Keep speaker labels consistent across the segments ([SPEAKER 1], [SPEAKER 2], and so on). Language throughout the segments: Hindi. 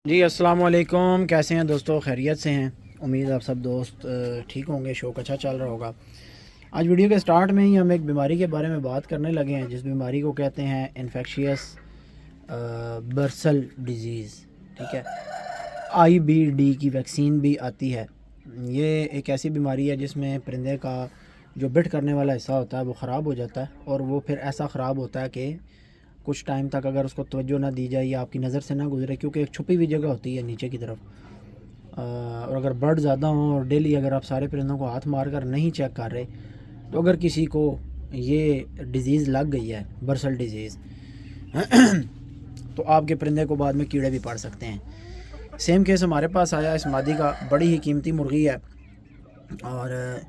[SPEAKER 1] जी अस्सलाम वालेकुम। कैसे हैं दोस्तों? खैरियत से हैं? उम्मीद आप सब दोस्त ठीक होंगे। शौक अच्छा चल रहा होगा। आज वीडियो के स्टार्ट में ही हम एक बीमारी के बारे में बात करने लगे हैं, जिस बीमारी को कहते हैं इन्फेक्शियस बर्सल डिज़ीज़। ठीक है, IBD की वैक्सीन भी आती है। ये एक ऐसी बीमारी है जिसमें परिंदे का जो बिट करने वाला हिस्सा होता है वो ख़राब हो जाता है, और वो फिर ऐसा ख़राब होता है कि कुछ टाइम तक अगर उसको तवज्जो ना दी जाए या आपकी नज़र से ना गुजरे, क्योंकि एक छुपी हुई जगह होती है नीचे की तरफ, और अगर बर्ड ज़्यादा हों और डेली अगर आप सारे परिंदों को हाथ मार कर नहीं चेक कर रहे, तो अगर किसी को ये डिज़ीज़ लग गई है, बर्सल डिज़ीज़, तो आपके परिंदे को बाद में कीड़े भी पड़ सकते हैं। सेम केस हमारे पास आया इस मादी का। बड़ी ही कीमती मुर्गी है, और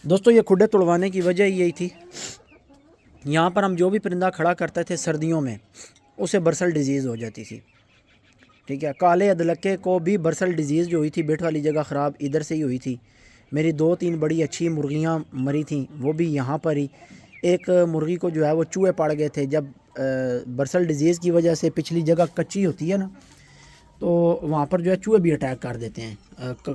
[SPEAKER 1] दोस्तों ये खुडे तुड़वाने की वजह यही थी। यहाँ पर हम जो भी परिंदा खड़ा करते थे सर्दियों में, उसे बर्सल डिज़ीज़ हो जाती थी। ठीक है, काले अदलके को भी बर्सल डिज़ीज़ जो हुई थी, बिट वाली जगह ख़राब इधर से ही हुई थी। मेरी 2-3 बड़ी अच्छी मुर्गियाँ मरी थी, वो भी यहाँ पर ही। एक मुर्गी को जो है वो चूहे पड़ गए थे। जब बर्सल डिज़ीज़ की वजह से पिछली जगह कच्ची होती है ना, तो वहाँ पर जो है चूहे भी अटैक कर देते हैं।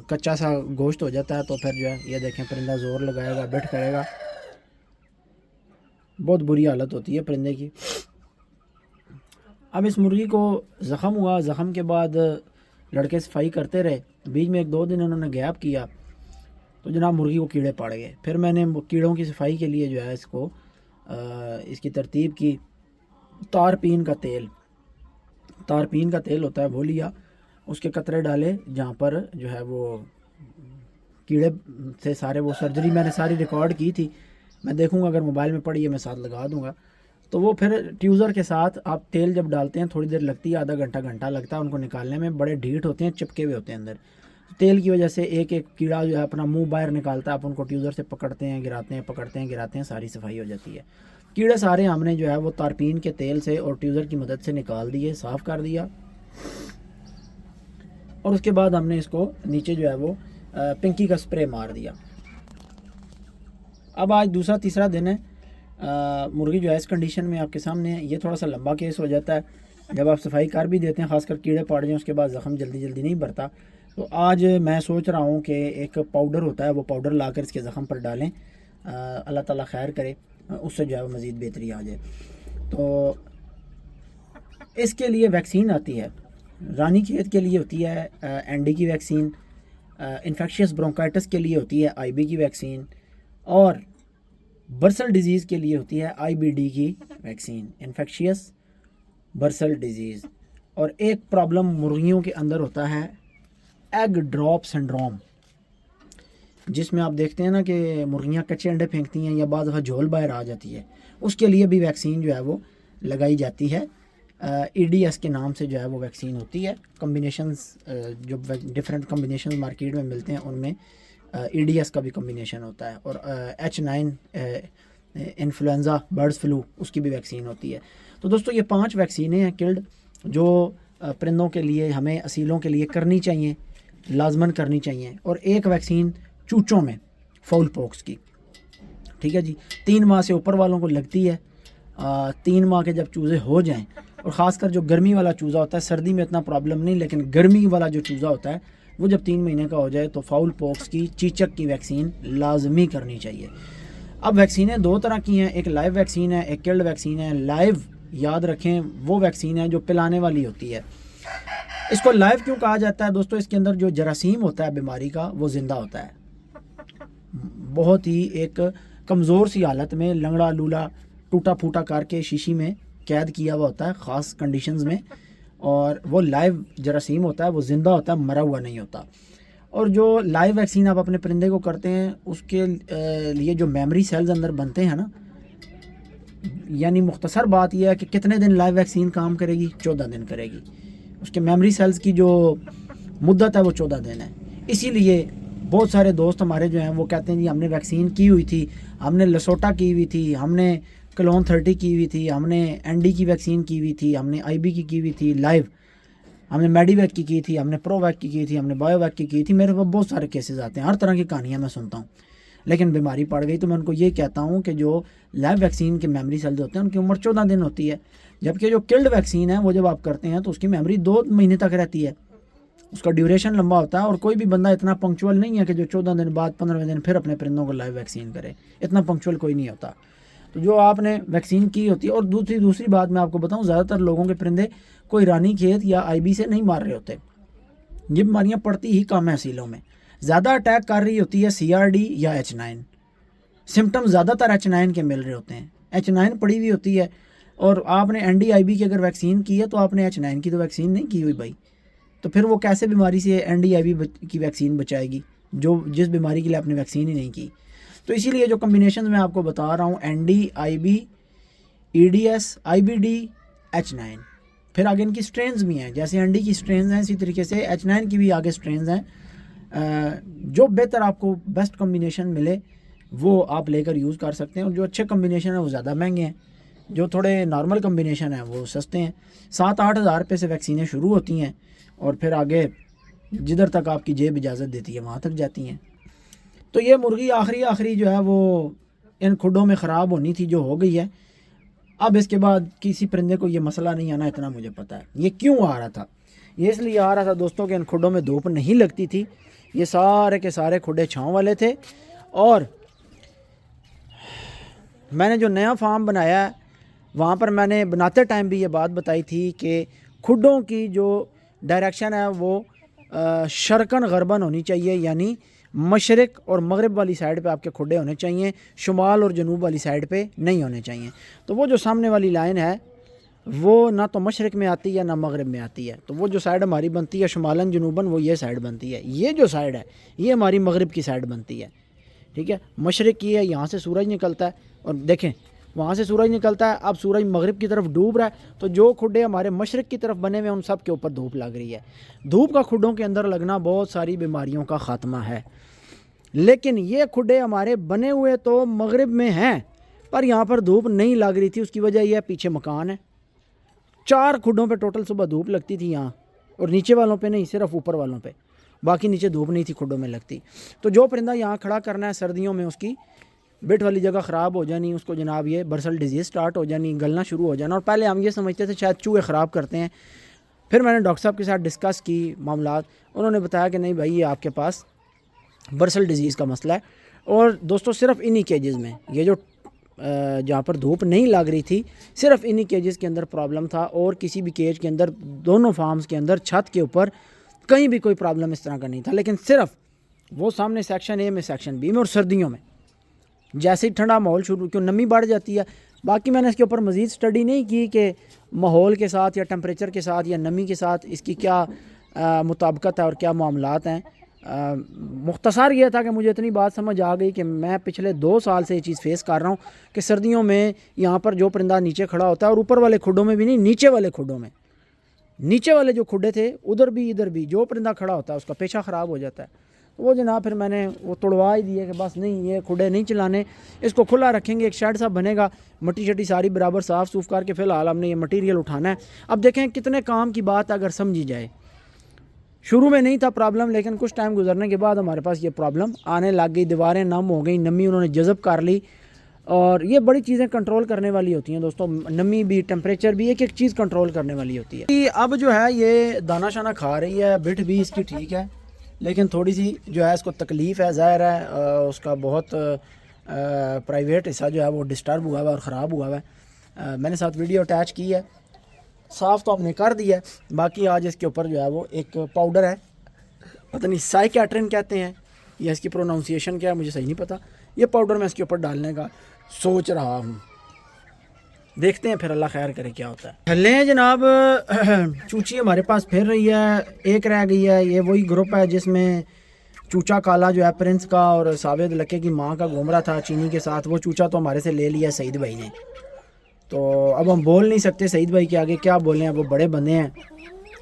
[SPEAKER 1] कच्चा सा गोश्त हो जाता है, तो फिर जो है ये देखें, परिंदा ज़ोर लगाएगा, बिट करेगा, बहुत बुरी हालत होती है परिंदे की। अब इस मुर्गी को ज़ख़म हुआ। ज़ख़म के बाद लड़के सफाई करते रहे, बीच में 1-2 दिन उन्होंने गैप किया, तो जनाब मुर्गी को कीड़े पड़ गए। फिर मैंने कीड़ों की सफाई के लिए जो है इसको इसकी तरतीब की। तारपीन का तेल होता है वो लिया, उसके कतरे डाले जहाँ पर जो है वो कीड़े से सारे, वो सर्जरी मैंने सारी रिकॉर्ड की थी। मैं देखूंगा, अगर मोबाइल में पड़ी है मैं साथ लगा दूंगा। तो वो फिर ट्यूज़र के साथ आप तेल जब डालते हैं, थोड़ी देर लगती है, आधा घंटा लगता है उनको निकालने में। बड़े ढीठ होते हैं, चिपके हुए होते हैं अंदर। तेल की वजह से एक एक कीड़ा जो है अपना मुंह बाहर निकालता है। आप उनको ट्यूज़र से पकड़ते हैं, गिराते हैं, पकड़ते हैं, गिराते हैं, सारी सफाई हो जाती है। कीड़े सारे हमने जो है वो तारपीन के तेल से और ट्यूज़र की मदद से निकाल दिए, साफ़ कर दिया। और उसके बाद हमने इसको नीचे जो है वो पिंकी का स्प्रे मार दिया। अब आज दूसरा तीसरा दिन है। मुर्गी जो है इस कंडीशन में आपके सामने है। ये थोड़ा सा लंबा केस हो जाता है जब आप सफाई कर भी देते हैं, खासकर कीड़े पड़ जाएँ उसके बाद ज़ख़म जल्दी नहीं भरता। तो आज मैं सोच रहा हूँ कि एक पाउडर होता है, वो पाउडर लाकर इसके ज़ख़म पर डालें। अल्लाह ताला खैर करे, उससे जो है वो मज़ीद बेहतरी आ जाए। तो इसके लिए वैक्सीन आती है। रानी खेत के लिए होती है एनडी की वैक्सीन, इन्फेक्शियस ब्रोंकाइटिस के लिए होती है IB की वैक्सीन, और बर्सल डिज़ीज़ के लिए होती है IBD की वैक्सीन, इन्फेक्शियस बर्सल डिज़ीज़। और एक प्रॉब्लम मुर्गियों के अंदर होता है एग ड्रॉप सिंड्रोम, जिसमें आप देखते हैं ना कि मुर्गियां कच्चे अंडे फेंकती हैं या बाद दफ़ा झोल बाहर आ जाती है। उसके लिए भी वैक्सीन जो है वो लगाई जाती है। EDS के नाम से जो है वो वैक्सीन होती है। कम्बिनेशंस जो डिफरेंट कम्बिनेशन मार्केट में मिलते हैं, उनमें EDS का भी कम्बिनेशन होता है, और H9 इन्फ्लुएंज़ा बर्ड्स फ्लू, उसकी भी वैक्सीन होती है। तो दोस्तों ये 5 वैक्सीनें हैं किल्ड, जो परिंदों के लिए, हमें असीलों के लिए करनी चाहिए, लाजमन करनी चाहिए। और एक वैक्सीन चूचों में, फाउल पॉक्स की। ठीक है जी, 3 माह से ऊपर वालों को लगती है। 3 माह के जब चूज़े हो जाएं, और ख़ासकर जो गर्मी वाला चूज़ा होता है, सर्दी में इतना प्रॉब्लम नहीं, लेकिन गर्मी वाला जो चूज़ा होता है वो जब 3 महीने का हो जाए, तो फाउल पॉक्स की, चीचक की वैक्सीन लाजमी करनी चाहिए। अब वैक्सीनें 2 तरह की हैं, एक लाइव वैक्सीन है, एक किल्ड वैक्सीन है। लाइव याद रखें वो वैक्सीन है जो पिलाने वाली होती है। इसको लाइव क्यों कहा जाता है दोस्तों? इसके अंदर जो जरासीम होता है बीमारी का, वो ज़िंदा होता है। बहुत ही एक कमज़ोर सी हालत में, लंगड़ा लूला टूटा फूटा करके शीशी में कैद किया हुआ होता है ख़ास कंडीशंस में, और वो लाइव जरासीम होता है, वो ज़िंदा होता है, मरा हुआ नहीं होता। और जो लाइव वैक्सीन आप अपने परिंदे को करते हैं, उसके लिए जो मेमोरी सेल्स अंदर बनते हैं ना, यानी मुख्तसर बात यह है कि कितने दिन लाइव वैक्सीन काम करेगी? 14 दिन करेगी। उसके मेमोरी सेल्स की जो मुद्दत है वो 14 दिन है। इसीलिए बहुत सारे दोस्त हमारे जो हैं वो कहते हैं जी हमने वैक्सीन की हुई थी, हमने लसोटा की हुई थी, हमने क्लोन 30 की हुई थी, हमने ND की वैक्सीन की हुई थी, हमने IB की हुई थी लाइव, हमने मेडिवैक की थी, हमने प्रोवैक की थी, हमने बायोवैक की थी। मेरे पास बहुत सारे केसेस आते हैं, हर तरह की कहानियाँ मैं सुनता हूँ। लेकिन बीमारी पड़ गई तो मैं उनको ये कहता हूँ कि जो लाइव वैक्सीन के मेमोरी सेल्स होते हैं उनकी उम्र 14 दिन होती है। जबकि जो किल्ड वैक्सीन है वो जब आप करते हैं तो उसकी मेमोरी 2 महीने तक रहती है, उसका ड्यूरेशन लंबा होता है। और कोई भी बंदा इतना पंक्चुअल नहीं है कि जो 14 दिन बाद 15वें दिन फिर अपने परिंदों को लाइव वैक्सीन करे, इतना पंक्चुअल कोई नहीं होता। तो जो आपने वैक्सीन की होती है। और दूसरी बात मैं आपको बताऊं, ज़्यादातर लोगों के परिंदे कोई रानीखेत या आईबी से नहीं मार रहे होते, ये बीमारियाँ पड़ती ही कम है सीलों में। ज़्यादा अटैक कर रही होती है CRD या H9, सिम्टम्स ज़्यादातर H9 के मिल रहे होते हैं, H9 पड़ी हुई होती है। और आपने NDIB की अगर वैक्सीन की है तो आपने H9 की तो वैक्सीन नहीं की हुई भाई, तो फिर वो कैसे बीमारी से NDIB की वैक्सीन बचाएगी जो जिस बीमारी के लिए आपने वैक्सीन ही नहीं की। तो इसीलिए जो कम्बिनेशन मैं आपको बता रहा हूँ, NDIB, EDS, IBD, H9, फिर आगे इनकी स्ट्रेंस भी हैं, जैसे ND की स्ट्रेंस हैं इसी तरीके से H9 की भी आगे स्ट्रेंस हैं। जो बेहतर आपको बेस्ट कम्बिनेशन मिले वो आप लेकर यूज़ कर सकते हैं। और जो अच्छे कम्बिनेशन है वो ज़्यादा महंगे हैं, जो थोड़े नॉर्मल कम्बिनेशन हैं वो सस्ते हैं। 7-8 हज़ार रुपये से वैक्सीनें शुरू होती हैं और फिर आगे जिधर तक आपकी जेब इजाज़त देती है वहाँ तक जाती हैं। तो ये मुर्गी आखिरी जो है वो इन खुडों में ख़राब होनी थी, जो हो गई है। अब इसके बाद किसी परिंदे को ये मसला नहीं आना, इतना मुझे पता है। ये क्यों आ रहा था, ये इसलिए आ रहा था दोस्तों कि इन खुडों में धूप नहीं लगती थी। ये सारे के सारे खुडे छाँव वाले थे। और मैंने जो नया फार्म बनाया है वहाँ पर मैंने बनाते टाइम भी ये बात बताई थी कि खुडों की जो डायरेक्शन है वो शर्कन गरबन होनी चाहिए, यानी मशरक़ और मगरिब वाली साइड पे आपके खुडे होने चाहिए, शुमाल और जनूब वाली साइड पे नहीं होने चाहिए। तो वो जो सामने वाली लाइन है वो ना तो मशरक़ में आती है ना मगरिब में आती है। तो वो जो साइड हमारी बनती है शुमालन जनूबन, वो ये साइड बनती है। ये जो साइड है ये हमारी मगरिब की साइड बनती है, ठीक है। मशरक़ की है, यहाँ से सूरज निकलता है और देखें वहाँ से सूरज निकलता है। अब सूरज मगरिब की तरफ डूब रहा है, तो जो खुडे हमारे मशरक़ की तरफ बने हुए हैं उन सब के ऊपर धूप लग रही है। धूप का खुडों के अंदर लगना बहुत सारी बीमारियों का ख़ात्मा है। लेकिन ये खुडे हमारे बने हुए तो मगरिब में हैं, पर यहाँ पर धूप नहीं लग रही थी। उसकी वजह यह है पीछे मकान है, 4 खुडों पे टोटल सुबह धूप लगती थी यहाँ, और नीचे वालों पे नहीं, सिर्फ ऊपर वालों पे, बाकी नीचे धूप नहीं थी खुडों में लगती। तो जो परिंदा यहाँ खड़ा करना है सर्दियों में, उसकी बिट वाली जगह ख़राब हो जानी, उसको जनाब ये बर्सल डिजीज़ स्टार्ट हो जानी, गलना शुरू हो जाना। और पहले हम ये समझते थे शायद चूहे ख़राब करते हैं। फिर मैंने डॉक्टर साहब के साथ डिस्कस की मामलात, उन्होंने बताया कि नहीं भाई ये आपके पास बर्सल डिजीज़ का मसला है। और दोस्तों सिर्फ इन्हीं केजेस में, ये जो जहाँ पर धूप नहीं लग रही थी, सिर्फ इन्हीं केजेस के अंदर प्रॉब्लम था। और किसी भी केज के अंदर, दोनों फार्म्स के अंदर, छत के ऊपर कहीं भी कोई प्रॉब्लम इस तरह का नहीं था। लेकिन सिर्फ वो सामने सेक्शन ए में, सेक्शन बी में और सर्दियों में जैसे ही ठंडा माहौल शुरू, क्यों नमी बढ़ जाती है। बाकी मैंने इसके ऊपर मज़ीद स्टडी नहीं की कि माहौल के साथ या टेम्परेचर के साथ या नमी के साथ इसकी क्या मुताबिकत है और क्या मामलात हैं। मुख्तसर ये था कि मुझे इतनी बात समझ आ गई कि मैं पिछले 2 साल से ये चीज़ फेस कर रहा हूँ कि सर्दियों में यहाँ पर जो परिंदा नीचे खड़ा होता है, और ऊपर वाले खुडों में भी नहीं, नीचे वाले खुडों में, नीचे वाले जो खुडे थे उधर भी इधर भी, जो परिंदा खड़ा होता है उसका पेशा ख़राब हो जाता है। वो जनाब फिर मैंने वो तोड़वा ही दिए कि बस नहीं, ये खुडे नहीं चलाने, इसको खुला रखेंगे। एक शेड सा बनेगा, मट्टी शट्टी सारी बराबर साफ़ सूफ करके फ़िलहाल हमने ये मटीरियल उठाना है। अब देखें कितने काम की बात अगर समझी जाए। शुरू में नहीं था प्रॉब्लम, लेकिन कुछ टाइम गुजरने के बाद हमारे पास ये प्रॉब्लम आने लग गई। दीवारें नम हो गई, नमी उन्होंने जज़ब कर ली। और ये बड़ी चीज़ें कंट्रोल करने वाली होती हैं दोस्तों, नमी भी, टेम्परेचर भी, एक एक चीज़ कंट्रोल करने वाली होती है। अब जो है ये दाना शाना खा रही है, बिठ भी इसकी ठीक है, लेकिन थोड़ी सी जो है इसको तकलीफ़ है, ज़ाहिर है उसका बहुत प्राइवेट हिस्सा जो है वो डिस्टर्ब हुआ हुआ और ख़राब हुआ हुआ है। मैंने साथ वीडियो अटैच की है, साफ़ तो आपने कर दिया है। बाकी आज इसके ऊपर जो है वो एक पाउडर है, पता नहीं साइकेट्रिन कहते हैं या इसकी प्रोनाउंसिएशन क्या है मुझे सही नहीं पता। ये पाउडर मैं इसके ऊपर डालने का सोच रहा हूँ, देखते हैं फिर अल्लाह खैर करे क्या होता है। चले जनाब, चूची हमारे पास फिर रही है, एक रह गई है। ये वही ग्रुप है जिसमें चूचा काला जो है प्रिंस का और साबित लक्के की माँ का घूम रहा था चीनी के साथ। वो चूचा तो हमारे से ले लिया सईद भाई ने, तो अब हम बोल नहीं सकते सईद भाई के आगे क्या बोले हैं, वो बड़े बंदे हैं।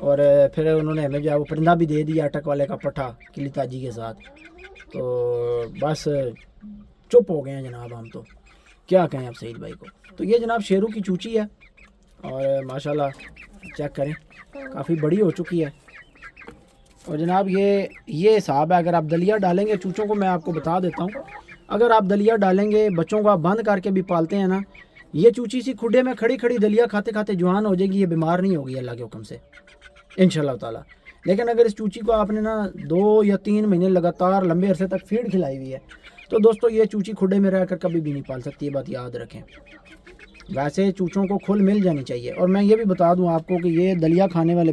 [SPEAKER 1] और फिर उन्होंने हमें जो है वो परिंदा भी दे दिया अटक वाले का पट्ठा किली ताजी के साथ। तो बस चुप हो गए हैं जनाब, हम तो क्या कहें अब सईद भाई को। तो ये जनाब शेरू की चूची है और माशाल्लाह चेक करें काफ़ी बड़ी हो चुकी है। और जनाब ये हिसाब है, अगर आप दलिया डालेंगे चूचों को, मैं आपको बता देता हूँ, अगर आप दलिया डालेंगे, बच्चों को आप बंद करके भी पालते हैं ना, ये चूची सी खुडे में खड़ी खड़ी दलिया खाते खाते जवान हो जाएगी, ये बीमार नहीं होगी अल्लाह के हुक्म से इंशाल्लाह ताला। लेकिन अगर इस चूची को आपने ना 2 या 3 महीने लगातार लंबे अरसे तक फीड खिलाई हुई है तो दोस्तों ये चूची खुडे में रहकर कभी भी नहीं पाल सकती, ये बात याद रखें। वैसे चूचों को खुल मिल जानी चाहिए। और मैं ये भी बता दूं आपको कि ये दलिया खाने वाले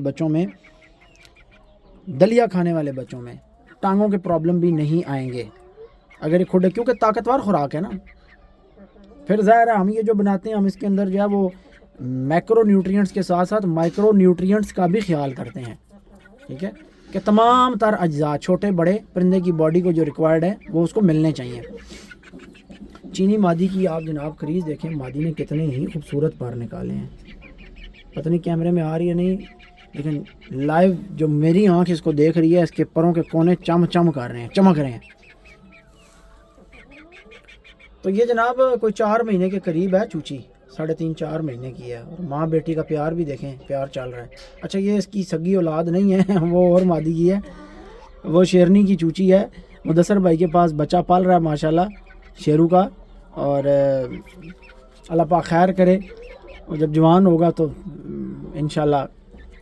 [SPEAKER 1] बच्चों में टांगों के प्रॉब्लम भी नहीं आएंगे अगर ये खुडे, क्योंकि ताकतवर खुराक है ना। फिर ज़ाहिर है हम ये जो बनाते हैं हम इसके अंदर जो है वो मैक्रो न्यूट्रिएंट्स के साथ साथ माइक्रो न्यूट्रिएंट्स का भी ख्याल करते हैं, ठीक है, कि तमाम तर अज्जा छोटे बड़े परिंदे की बॉडी को जो रिक्वायर्ड है वो उसको मिलने चाहिए। चीनी मादी की आप जनाब क्रीज़ देखें, मादी ने कितने ही खूबसूरत पर निकाले हैं। पता नहीं कैमरे में आ रही है नहीं, लेकिन लाइव जो मेरी आंख इसको देख रही है इसके परों के कोने चम कर रहे हैं, चमक रहे हैं। तो ये जनाब कोई 4 महीने के करीब है चूची, 3.5-4 महीने की है। और माँ बेटी का प्यार भी देखें, प्यार चल रहा है। अच्छा ये इसकी सगी औलाद नहीं है वो और मादी की है, वो शेरनी की चूची है। मुदस्सर भाई के पास बच्चा पाल रहा है माशाल्लाह शेरू का, और अल्लाह पाक खैर करे। और जब जवान होगा तो इंशाल्लाह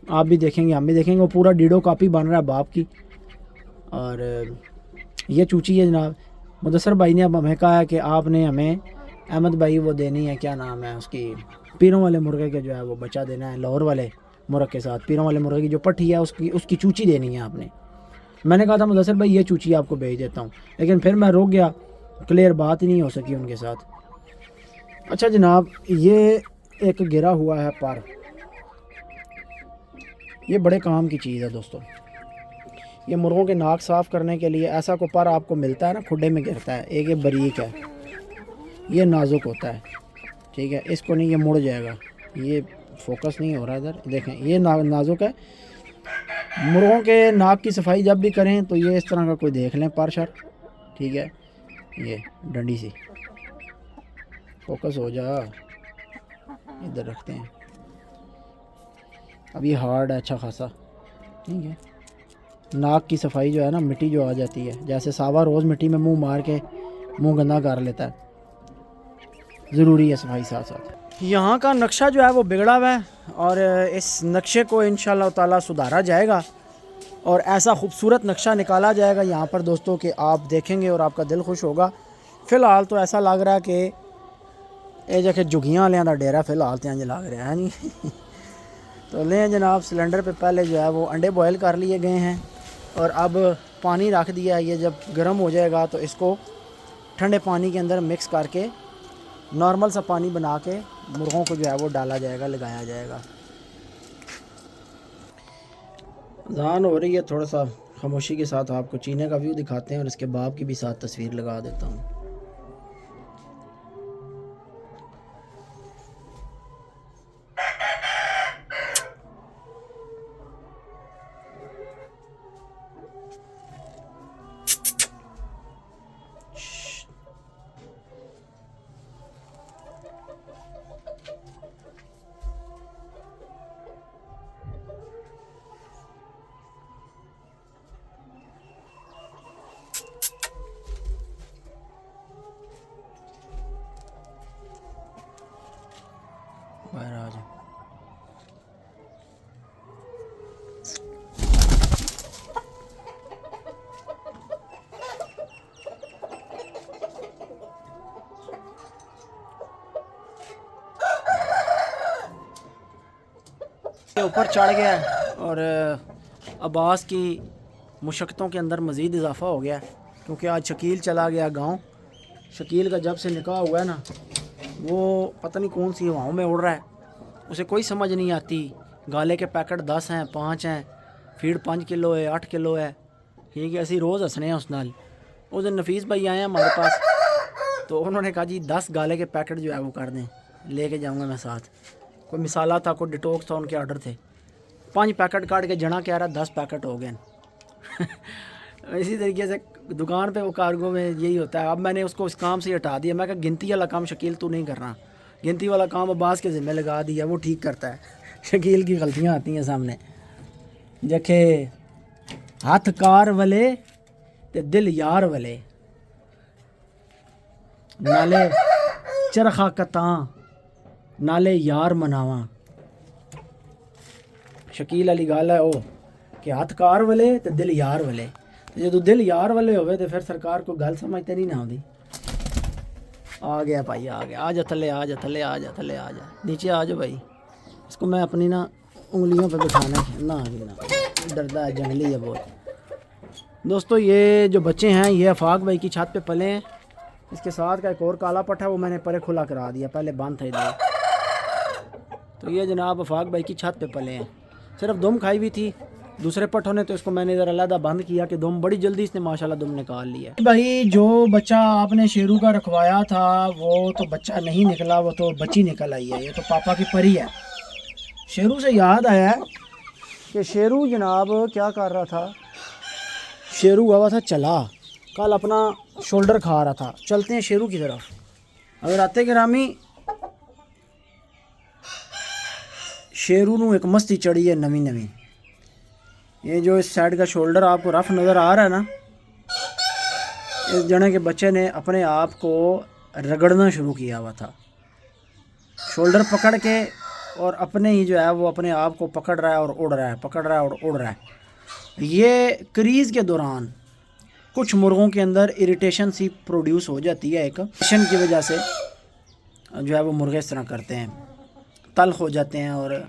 [SPEAKER 1] आप भी देखेंगे हम भी देखेंगे। वो पूरा डीडो कापी बन रहा है बाप की। और ये चूची है जनाब। मुदस्सर भाई ने अब हमें कहा है कि आपने हमें अहमद भाई वो देनी है, क्या नाम है उसकी, पीरों वाले मुर्गे के जो है वो बच्चा देना है, लाहौर वाले मुर्ग के साथ पीरों वाले मुर्गे की जो पट्टी है उसकी चूची देनी है आपने। मैंने कहा था मुदस्सर भाई ये चूची आपको भेज देता हूँ, लेकिन फिर मैं रुक गया, क्लियर बात ही नहीं हो सकी उनके साथ। अच्छा जनाब ये एक गिरा हुआ है पर, ये बड़े काम की चीज़ है दोस्तों। ये मुर्गों के नाक साफ़ करने के लिए ऐसा को पर आपको मिलता है ना, खुडे में गिरता है। एक ये बारीक है, ये नाजुक होता है, ठीक है, इसको नहीं, ये मुड़ जाएगा। ये फोकस नहीं हो रहा इधर, देखें ये नाजुक है। मुर्गों के नाक की सफाई जब भी करें तो ये इस तरह का कोई देख लें पर शर, ठीक है, ये डंडी सी, फोकस हो जा, इधर रखते हैं। अब ये हार्ड है अच्छा खासा, ठीक है। नाक की सफाई जो है ना, मिट्टी जो आ जाती है, जैसे सावा रोज़ मिट्टी में मुंह मार के मुंह गंदा कर लेता है, ज़रूरी है सफाई साथ साथ। यहाँ का नक्शा जो है वो बिगड़ा हुआ है और इस नक्शे को इंशाल्लाह ताला सुधारा जाएगा और ऐसा खूबसूरत नक्शा निकाला जाएगा यहाँ पर दोस्तों कि आप देखेंगे और आपका दिल खुश होगा। फ़िलहाल तो ऐसा लग रहा है कि ये जैसे जुगियाँ वालियां दा डेरा फ़िलहाल तो इंज लग रहा है नहीं तो लें जनाब, सिलेंडर पे पहले जो है वो अंडे बॉयल कर लिए गए हैं और अब पानी रख दिया है। ये जब गर्म हो जाएगा तो इसको ठंडे पानी के अंदर मिक्स करके नॉर्मल सा पानी बना के मुर्गों को जो है वो डाला जाएगा, लगाया जाएगा। अज़ान हो रही है, थोड़ा सा खामोशी के साथ आपको चीने का व्यू दिखाते हैं और इसके बाप की भी साथ तस्वीर लगा देता हूँ। बाहर आ जाओ। ऊपर चढ़ गया है और अब्बास की मुशक्क़तों के अंदर मज़ीद इजाफ़ा हो गया क्योंकि आज शकील चला गया गांव। शकील का जब से निकाह हुआ है ना, वो पता नहीं कौन सी हवाओं में उड़ रहा है, उसे कोई समझ नहीं आती। गाले के पैकेट 10 हैं, 5 हैं, फीड 5 किलो है, 8 किलो है, ठीक है। असी रोज़ हंसने हैं उस नाल। उस दिन नफीस भाई आए हैं हमारे पास, तो उन्होंने कहा जी 10 गाले के पैकेट जो है वो कर दें, लेके जाऊँगा मैं साथ। कोई मिसाला था, कोई डिटॉक्स था, उनके ऑर्डर थे। 5 पैकेट काट के जना कह रहा 10 पैकेट हो गए इसी तरीके से दुकान पे वो कार्गो में यही होता है। अब मैंने उसको इस काम से हटा दिया। मैं कहा गिनती वाला काम शकील तू नहीं करना, गिनती वाला काम अब्बास के ज़िम्मे लगा दिया, वो ठीक करता है। शकील की गलतियाँ आती हैं सामने। देखे हाथ कार वाले ते दिल यार वाले, नाले चरखा कतां नाले यार मनावा। शकील अली गल है वो कि हथ कार वाले तो दिल यार वाले, तो जो दिल यार वाले होवे तो फिर सरकार को गल समझते नहीं ना आती। आ गया भाई, आ गया, आ जा थले, आ जा थले, आ जा थले, आ जा नीचे, आ जा भाई। इसको मैं अपनी ना उंगलियों पे बिठाना है ना, आगे ना, डरदा है, जंगली है बहुत। दोस्तों ये जो बच्चे हैं ये आफाक भाई की छत पे पले हैं। इसके साथ का एक और काला पट्टा है वो मैंने परे खुला करा दिया, पहले बंद था इधर। तो ये जनाब आफाक भाई की छत पे पले हैं। सिर्फ दुम खाई हुई थी दूसरे पट्टों ने, तो इसको मैंने इधर अलहदा बंद किया कि दुम बड़ी जल्दी इसने माशाल्लाह दुम निकाल लिया। भाई जो बच्चा आपने शेरू का रखवाया था वो तो बच्चा नहीं निकला, वो तो बच्ची निकल आई है। ये तो पापा की परी है। शेरू से याद आया कि शेरू जनाब क्या कर रहा था, शेरू हुआ था चला, कल अपना शोल्डर खा रहा था। चलते हैं शेरू की तरफ। अगर आते गिरामी शेरू नू एक मस्ती चढ़ी है नवी नवी। ये जो इस साइड का शोल्डर आपको रफ नज़र आ रहा है ना, इस जने के बच्चे ने अपने आप को रगड़ना शुरू किया हुआ था। शोल्डर पकड़ के और अपने ही जो है वो अपने आप को पकड़ रहा है और उड़ रहा है, पकड़ रहा है और उड़ रहा है। ये क्रीज़ के दौरान कुछ मुर्गों के अंदर इरिटेशन सी प्रोड्यूस हो जाती है, एक इरिटेशन की वजह से जो है वो मुर्गे इस तरह करते हैं, तल्ख हो जाते हैं और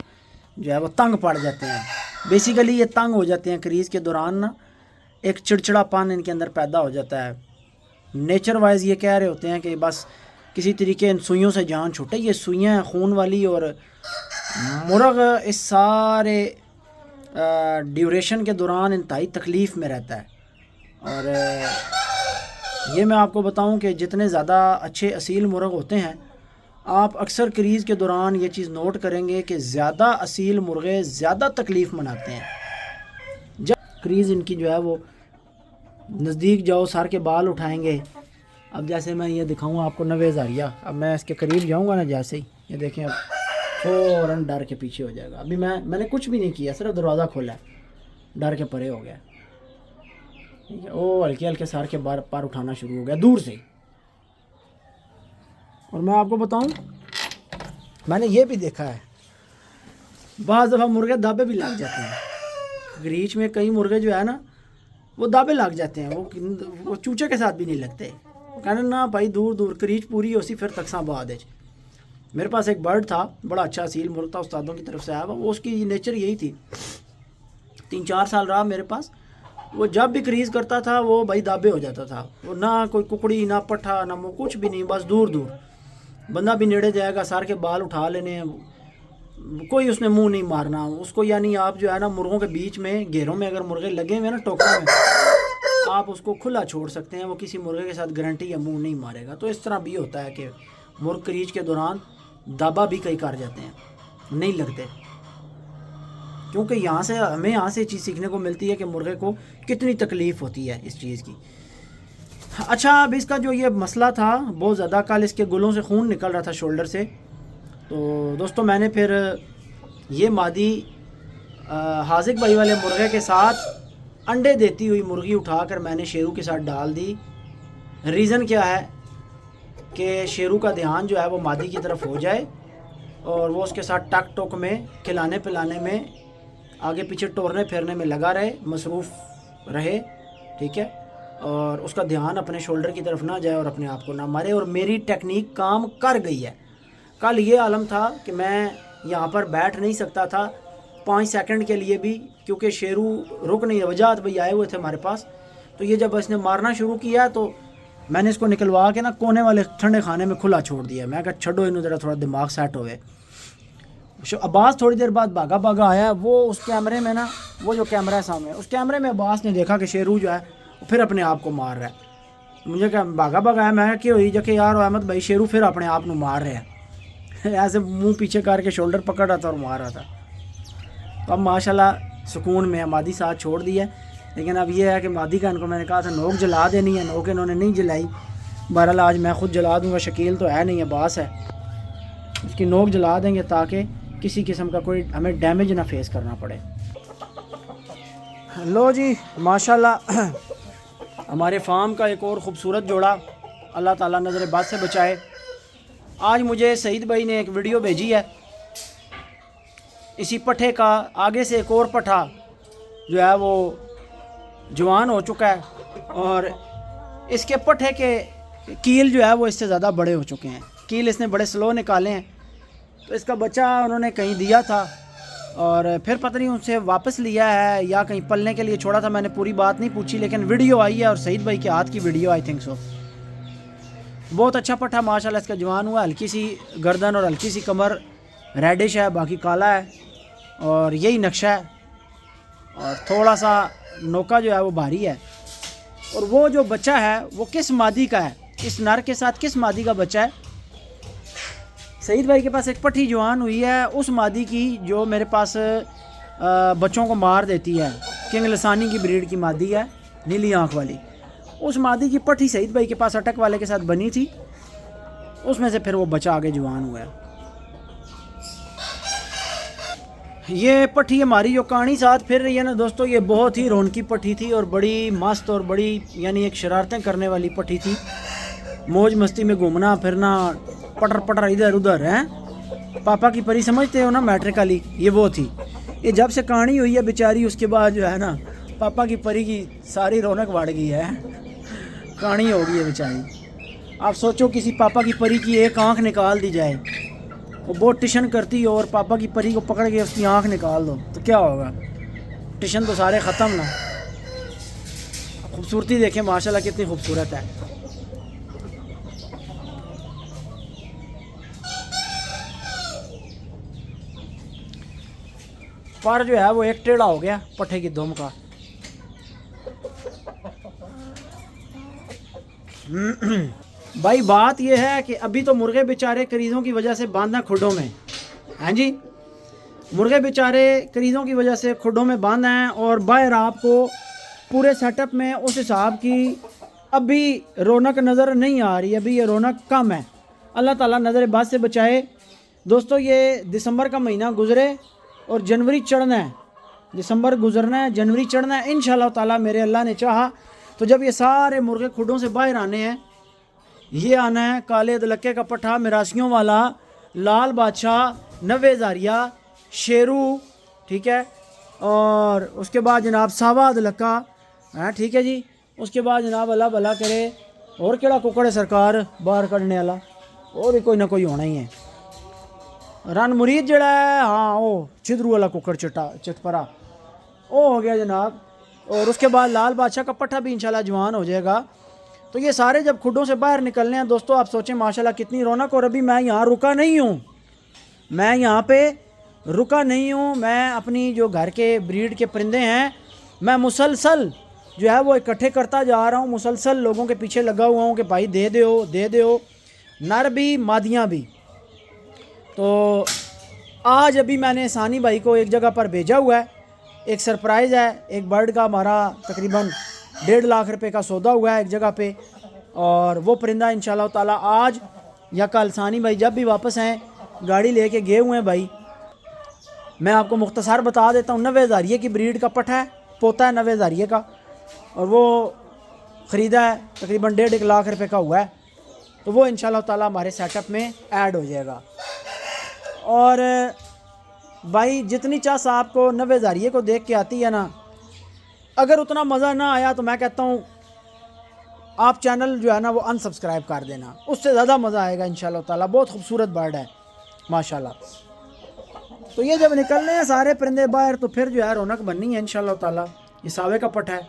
[SPEAKER 1] जो है वो तंग पड़ जाते हैं। बेसिकली ये तंग हो जाते हैं क्रीज़ के दौरान ना, एक चिड़चिड़ापन इनके अंदर पैदा हो जाता है। नेचर वाइज ये कह रहे होते हैं कि बस किसी तरीके इन सुइयों से जान छूटे। ये सुइयाँ हैं खून वाली, और मुर्ग इस सारे ड्यूरेशन के दौरान इंतहाई तकलीफ़ में रहता है। और ये मैं आपको बताऊं कि जितने ज़्यादा अच्छे असील मुर्ग होते हैं, आप अक्सर क्रीज़ के दौरान ये चीज़ नोट करेंगे कि ज़्यादा असील मुर्गे ज़्यादा तकलीफ़ मनाते हैं। जब क्रीज़ इनकी जो है वो नज़दीक जाओ सर के बाल उठाएंगे। अब जैसे मैं ये दिखाऊँ आपको नवेज़ारिया, अब मैं इसके करीब जाऊँगा ना, जैसे ही ये देखें अब फ़ौरन डर के पीछे हो जाएगा। अभी मैंने कुछ भी नहीं किया, सिर्फ दरवाज़ा खोला है, डर के परे हो गया। ठीक है, वो हल्के हल्के सर के बार पार उठाना शुरू हो गया दूर से। और मैं आपको बताऊं, मैंने ये भी देखा है बाज़ दफ़ा मुर्गे दाबे भी लग जाते हैं। ग्रीच में कई मुर्गे जो है ना वो दाबे लग जाते हैं, वो चूचे के साथ भी नहीं लगते। कहना ना भाई दूर दूर क्रीच पूरी होसी फिर तकसा बाद। मेरे पास एक बर्ड था, बड़ा अच्छा असील मुर्ग था, उस्तादों की तरफ से आया हुआ। वो उसकी नेचर यही थी, 3-4 साल रहा मेरे पास। वो जब भी क्रीज़ करता था वो भाई दाबे हो जाता था। वो ना कोई कुकड़ी ना पट्ठा ना कुछ भी नहीं, बस दूर दूर। बंदा भी नेड़े जाएगा सर के बाल उठा लेने हैं, कोई उसने मुंह नहीं मारना उसको। यानी आप जो है ना मुर्गों के बीच में घेरों में अगर मुर्गे लगे हुए ना टोकरों में, आप उसको खुला छोड़ सकते हैं, वो किसी मुर्गे के साथ गारंटी या मुंह नहीं मारेगा। तो इस तरह भी होता है कि मुर्ग क्रीज के दौरान दाबा भी कई कर जाते हैं, नहीं लगते। क्योंकि हमें यहाँ से चीज़ सीखने को मिलती है कि मुर्गे को कितनी तकलीफ़ होती है इस चीज़ की। अच्छा, अब इसका जो ये मसला था बहुत ज़्यादा, कल इसके गुलों से खून निकल रहा था शोल्डर से। तो दोस्तों मैंने फिर ये मादी हाजिक भाई वाले मुर्गे के साथ अंडे देती हुई मुर्गी उठाकर मैंने शेरू के साथ डाल दी। रीज़न क्या है कि शेरू का ध्यान जो है वो मादी की तरफ हो जाए और वो उसके साथ टक टोक में खिलाने पिलाने में आगे पीछे टोरने फिरने में लगा रहे, मसरूफ़ रहे। ठीक है, और उसका ध्यान अपने शोल्डर की तरफ ना जाए और अपने आप को ना मारे। और मेरी टेक्निक काम कर गई है। कल ये आलम था कि मैं यहाँ पर बैठ नहीं सकता था 5 सेकंड के लिए भी, क्योंकि शेरू रुक नहीं, वजाहत भाई आए हुए थे हमारे पास। तो ये जब इसने मारना शुरू किया तो मैंने इसको निकलवा के ना कोने वाले ठंडे खाने में खुला छोड़ दिया। मैं कहा छड़ो इन्हों ज़रा थोड़ा दिमाग सेट होवे। अब्बास थोड़ी देर बाद भागा भागा आया। वो उस कैमरे में ना, वो जो कैमरा है सामने, उस कैमरे में अब्बास ने देखा कि शेरू जो है फिर अपने आप को मार रहा है। मुझे क्या भागा भागा आया, मैं क्यों हुई जबकि यार अहमद भाई शेरू फिर अपने आप को मार रहे हैं। ऐसे मुंह पीछे करके शोल्डर पकड़ रहा था और मार रहा था। तो अब माशाल्लाह सुकून में मादी साथ छोड़ दी है। लेकिन अब ये है कि मादी का इनको मैंने कहा था नोक जला देनी है, नोक इन्होंने नहीं जलाई। बहरहाल आज मैं ख़ुद जला दूँगा, शकील तो है नहीं है, बास है, उसकी नोक जला देंगे ताकि किसी किस्म का कोई हमें डैमेज ना फेस करना पड़े। लो जी माशाल्लाह हमारे फार्म का एक और ख़ूबसूरत जोड़ा, अल्लाह ताला नज़र बद से बचाए। आज मुझे सईद भाई ने एक वीडियो भेजी है, इसी पट्ठे का आगे से एक और पट्ठा जो है वो जवान हो चुका है और इसके पट्ठे के कील जो है वो इससे ज़्यादा बड़े हो चुके हैं। कील इसने बड़े स्लो निकाले हैं। तो इसका बच्चा उन्होंने कहीं दिया था और फिर पता नहीं उनसे वापस लिया है या कहीं पलने के लिए छोड़ा था। मैंने पूरी बात नहीं पूछी, लेकिन वीडियो आई है और सईद भाई के हाथ की वीडियो, आई थिंक सो। बहुत अच्छा पट्ठा माशाल्लाह इसका जवान हुआ। हल्की सी गर्दन और हल्की सी कमर रेडिश है, बाकी काला है और यही नक्शा है और थोड़ा सा नोका जो है वो भारी है। और वो जो बच्चा है वो किस मादी का है, इस नर के साथ किस मादी का बच्चा है? सईद भाई के पास एक पट्ठी जवान हुई है उस मादी की जो मेरे पास बच्चों को मार देती है। किंग लसानी की ब्रीड की मादी है, नीली आँख वाली। उस मादी की पट्ठी सईद भाई के पास अटक वाले के साथ बनी थी, उसमें से फिर वो बच्चा आगे जवान हुआ है। ये पट्ठी हमारी जो कहानी साथ फिर रही है ना दोस्तों, ये बहुत ही रौनकी पट्ठी थी और बड़ी मस्त और बड़ी यानी एक शरारतें करने वाली पट्ठी थी। मौज मस्ती में घूमना फिरना, पटर पटर इधर उधर हैं। पापा की परी समझते हो ना, मैट्रिक वाली, ये वो थी। ये जब से कहानी हुई है बेचारी, उसके बाद जो है ना पापा की परी की सारी रौनक बढ़ गई है, कहानी हो गई है बेचारी। आप सोचो किसी पापा की परी की एक आँख निकाल दी जाए, वो बहुत टिशन करती हो और पापा की परी को पकड़ के उसकी आँख निकाल दो तो क्या होगा? टिशन तो सारे ख़त्म ना। खूबसूरती देखें माशाल्लाह कितनी खूबसूरत है। पर जो है वो एक टेढ़ा हो गया पट्ठे की दुम का। भाई बात यह है कि अभी तो मुर्गे बेचारे करीज़ों की वजह से बांधा खुडों में, हैं जी। मुर्गे बेचारे करीज़ों की वजह से खुडों में बांधा हैं और बाहर आपको पूरे सेटअप में उस हिसाब की अभी रौनक नज़र नहीं आ रही। अभी ये रौनक कम है। अल्लाह ताला नज़र बाद से बचाए। दोस्तों ये दिसंबर का महीना गुज़रे और जनवरी चढ़ना है। दिसंबर गुजरना है, जनवरी चढ़ना है। इंशाल्लाह ताला मेरे अल्लाह ने चाहा तो जब ये सारे मुर्गे खुडों से बाहर आने हैं, ये आना है काले अदलक्के का पट्ठा, मिरासियों वाला, लाल बादशाह, नवे हज़ारिया, शेरू, ठीक है, और उसके बाद जनाब सावा अदलक्का है, ठीक है जी। उसके बाद जनाब अल्लाह भला करे और केड़ा कुकड़ है सरकार बाहर कढ़ने वाला, और भी कोई ना कोई होना ही है। रन मुरीद जड़ा है, हाँ वो छिदरू वाला कुकड़ चिटपरा वो हो गया जनाब। और उसके बाद लाल बादशाह का पट्ठा भी इंशाल्लाह जवान हो जाएगा। तो ये सारे जब खुडों से बाहर निकलने हैं दोस्तों, आप सोचें माशाल्लाह कितनी रौनक। और अभी मैं यहाँ रुका नहीं हूँ, मैं यहाँ पे रुका नहीं हूँ। मैं अपनी जो घर के ब्रीड के परिंदे हैं मैं मुसलसल जो है वो इकट्ठे करता जा रहा हूँ। मुसलसल लोगों के पीछे लगा हुआ हूँ कि भाई दे दो, नर भी मादियाँ भी। तो आज अभी मैंने सानी भाई को एक जगह पर भेजा हुआ है, एक सरप्राइज़ है। एक बर्ड का हमारा तकरीबन 1.5 लाख रुपए का सौदा हुआ है एक जगह पे, और वो परिंदा इंशाल्लाह ताला आज या कल सानी भाई जब भी वापस आएँ, गाड़ी लेके गए हुए हैं भाई। मैं आपको मुख्तसर बता देता हूँ, नवे हज़ारिये की ब्रीड का पट्ठा है, पोता है नवे हज़ारिये का, और वो ख़रीदा है तकरीबन 1.5 लाख रुपए का हुआ है। तो वो इंशाल्लाह ताला हमारे सेटअप में ऐड हो जाएगा। और भाई जितनी चास आपको नवे हज़ारिये को देख के आती है ना, अगर उतना मज़ा ना आया तो मैं कहता हूँ आप चैनल जो है ना वो अनसब्सक्राइब कर देना, उससे ज़्यादा मज़ा आएगा इंशाल्लाह ताला। बहुत खूबसूरत बर्ड है माशाल्लाह। तो ये जब निकलने हैं सारे परिंदे बाहर तो फिर जो है रौनक बननी है इंशाल्लाह ताला। ये सावे का पट्ठा है,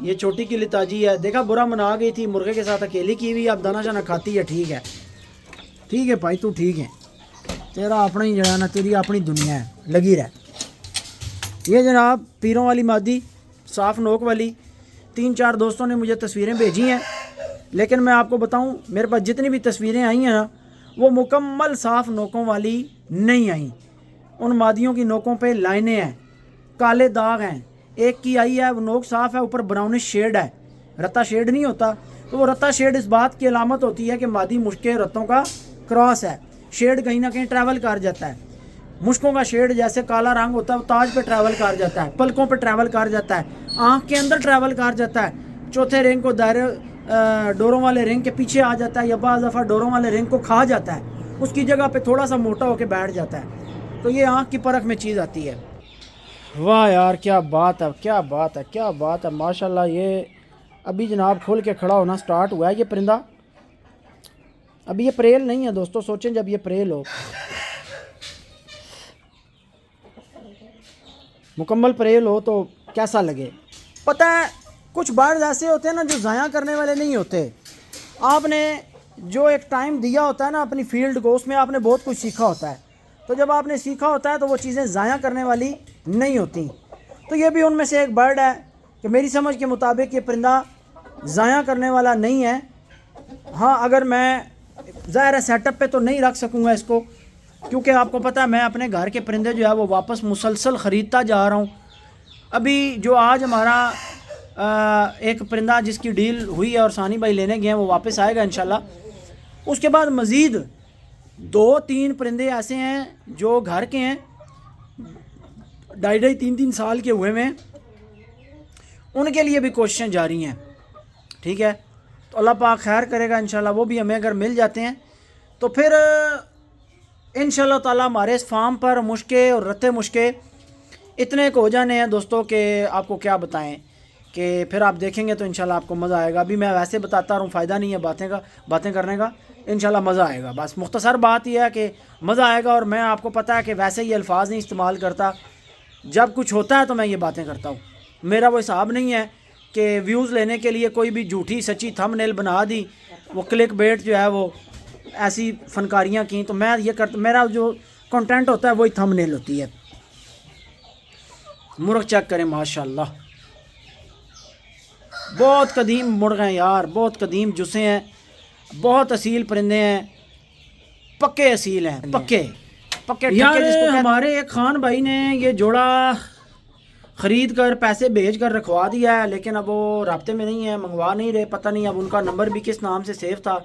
[SPEAKER 1] ये छोटी की लिताजी है। देखा बुरा मना गई थी, मुर्गे के साथ अकेली की हुई, अब दाना शाना खाती है। ठीक है भाई, तू ठीक है, तेरा अपना ही जरा ना, तेरी अपनी दुनिया है, लगी रह। ये जनाब पीरों वाली मादी, साफ़ नोक वाली। 3-4 दोस्तों ने मुझे तस्वीरें भेजी हैं, लेकिन मैं आपको बताऊं मेरे पास जितनी भी तस्वीरें आई हैं ना वो मुकम्मल साफ़ नोकों वाली नहीं आई। उन मादियों की नोकों पे लाइनें हैं, काले दाग हैं। एक की आई है वो नोक साफ़ है, ऊपर ब्राउनिश शेड है, रत्ता शेड नहीं होता। तो वो रत्ता शेड इस बात की अलामत होती है कि मादी मुश्के रत्तों का क्रॉस है। शेड कहीं ना कहीं ट्रैवल कर जाता है। मुश्कों का शेड जैसे काला रंग होता है वो ताज पे ट्रैवल कर जाता है, पलकों पे ट्रैवल कर जाता है, आँख के अंदर ट्रैवल कर जाता है, चौथे रिंग को दायरे डोरों वाले रिंग के पीछे आ जाता है या बाज़ दफ़ा डोरों वाले रिंग को खा जाता है, उसकी जगह पे थोड़ा सा मोटा होकर बैठ जाता है। तो ये आँख की परख में चीज़ आती है। वाह यार क्या बात है, क्या बात है, क्या बात है माशाल्लाह। ये अभी जनाब खुल के खड़ा होना स्टार्ट हुआ है ये परिंदा। अभी ये प्रेल नहीं है दोस्तों, सोचें जब ये प्रेल हो, मुकम्मल प्रेल हो तो कैसा लगे। पता है कुछ बर्ड ऐसे होते हैं ना जो ज़ाया करने वाले नहीं होते। आपने जो एक टाइम दिया होता है ना अपनी फील्ड को, उसमें आपने बहुत कुछ सीखा होता है। तो जब आपने सीखा होता है तो वो चीज़ें ज़ाया करने वाली नहीं होती। तो ये भी उनमें से एक बर्ड है कि मेरी समझ के मुताबिक ये परिंदा ज़ाया करने वाला नहीं है। हाँ, अगर मैं ज़ाहिर है सेटअप पे तो नहीं रख सकूँगा इसको, क्योंकि आपको पता है मैं अपने घर के परिंदे जो है वो वापस मुसलसल ख़रीदता जा रहा हूँ। अभी जो आज हमारा एक परिंदा जिसकी डील हुई है और सानी भाई लेने गए हैं वो वापस आएगा इंशाल्लाह। उसके बाद मज़ीद 2-3 परिंदे ऐसे हैं जो घर के हैं, 2.5-3 साल के हुए में, उनके लिए भी कोशिशें जारी हैं। ठीक है, तो अल्लाह पाक खैर करेगा इंशाल्लाह। वो भी हमें अगर मिल जाते हैं तो फिर इंशाल्लाह ताला हमारे इस फार्म पर मुश्के और रत्ते मुश्के इतने को हो जाने हैं दोस्तों कि आपको क्या बताएं कि फिर आप देखेंगे तो इंशाल्लाह आपको मज़ा आएगा। अभी मैं वैसे बताता रहूँ, फ़ायदा नहीं है बातें करने का। इंशाल्लाह मज़ा आएगा। बस मुख्तसर बात यह है कि मज़ा आएगा। और मैं आपको पता है कि वैसे ही अल्फाज नहीं इस्तेमाल करता, जब कुछ होता है तो मैं ये बातें करता हूँ। मेरा वो हिसाब नहीं है कि व्यूज़ लेने के लिए कोई भी झूठी सच्ची थंबनेल बना दी, वो क्लिक बेट जो है वो ऐसी फनकारियाँ की, तो मैं ये करता, मेरा जो कंटेंट होता है वही थंबनेल होती है। मुर्ग चेक करें माशाल्लाह, बहुत कदीम मुर्ग हैं यार, बहुत कदीम जुस्से हैं, बहुत असील परिंदे हैं, पक्के असील हैं, पक्के यार। हमारे एक खान भाई ने ये जोड़ा ख़रीद कर पैसे भेज कर रखवा दिया है, लेकिन अब वो राब्ते में नहीं है, मंगवा नहीं रहे। पता नहीं अब उनका नंबर भी किस नाम से सेव था।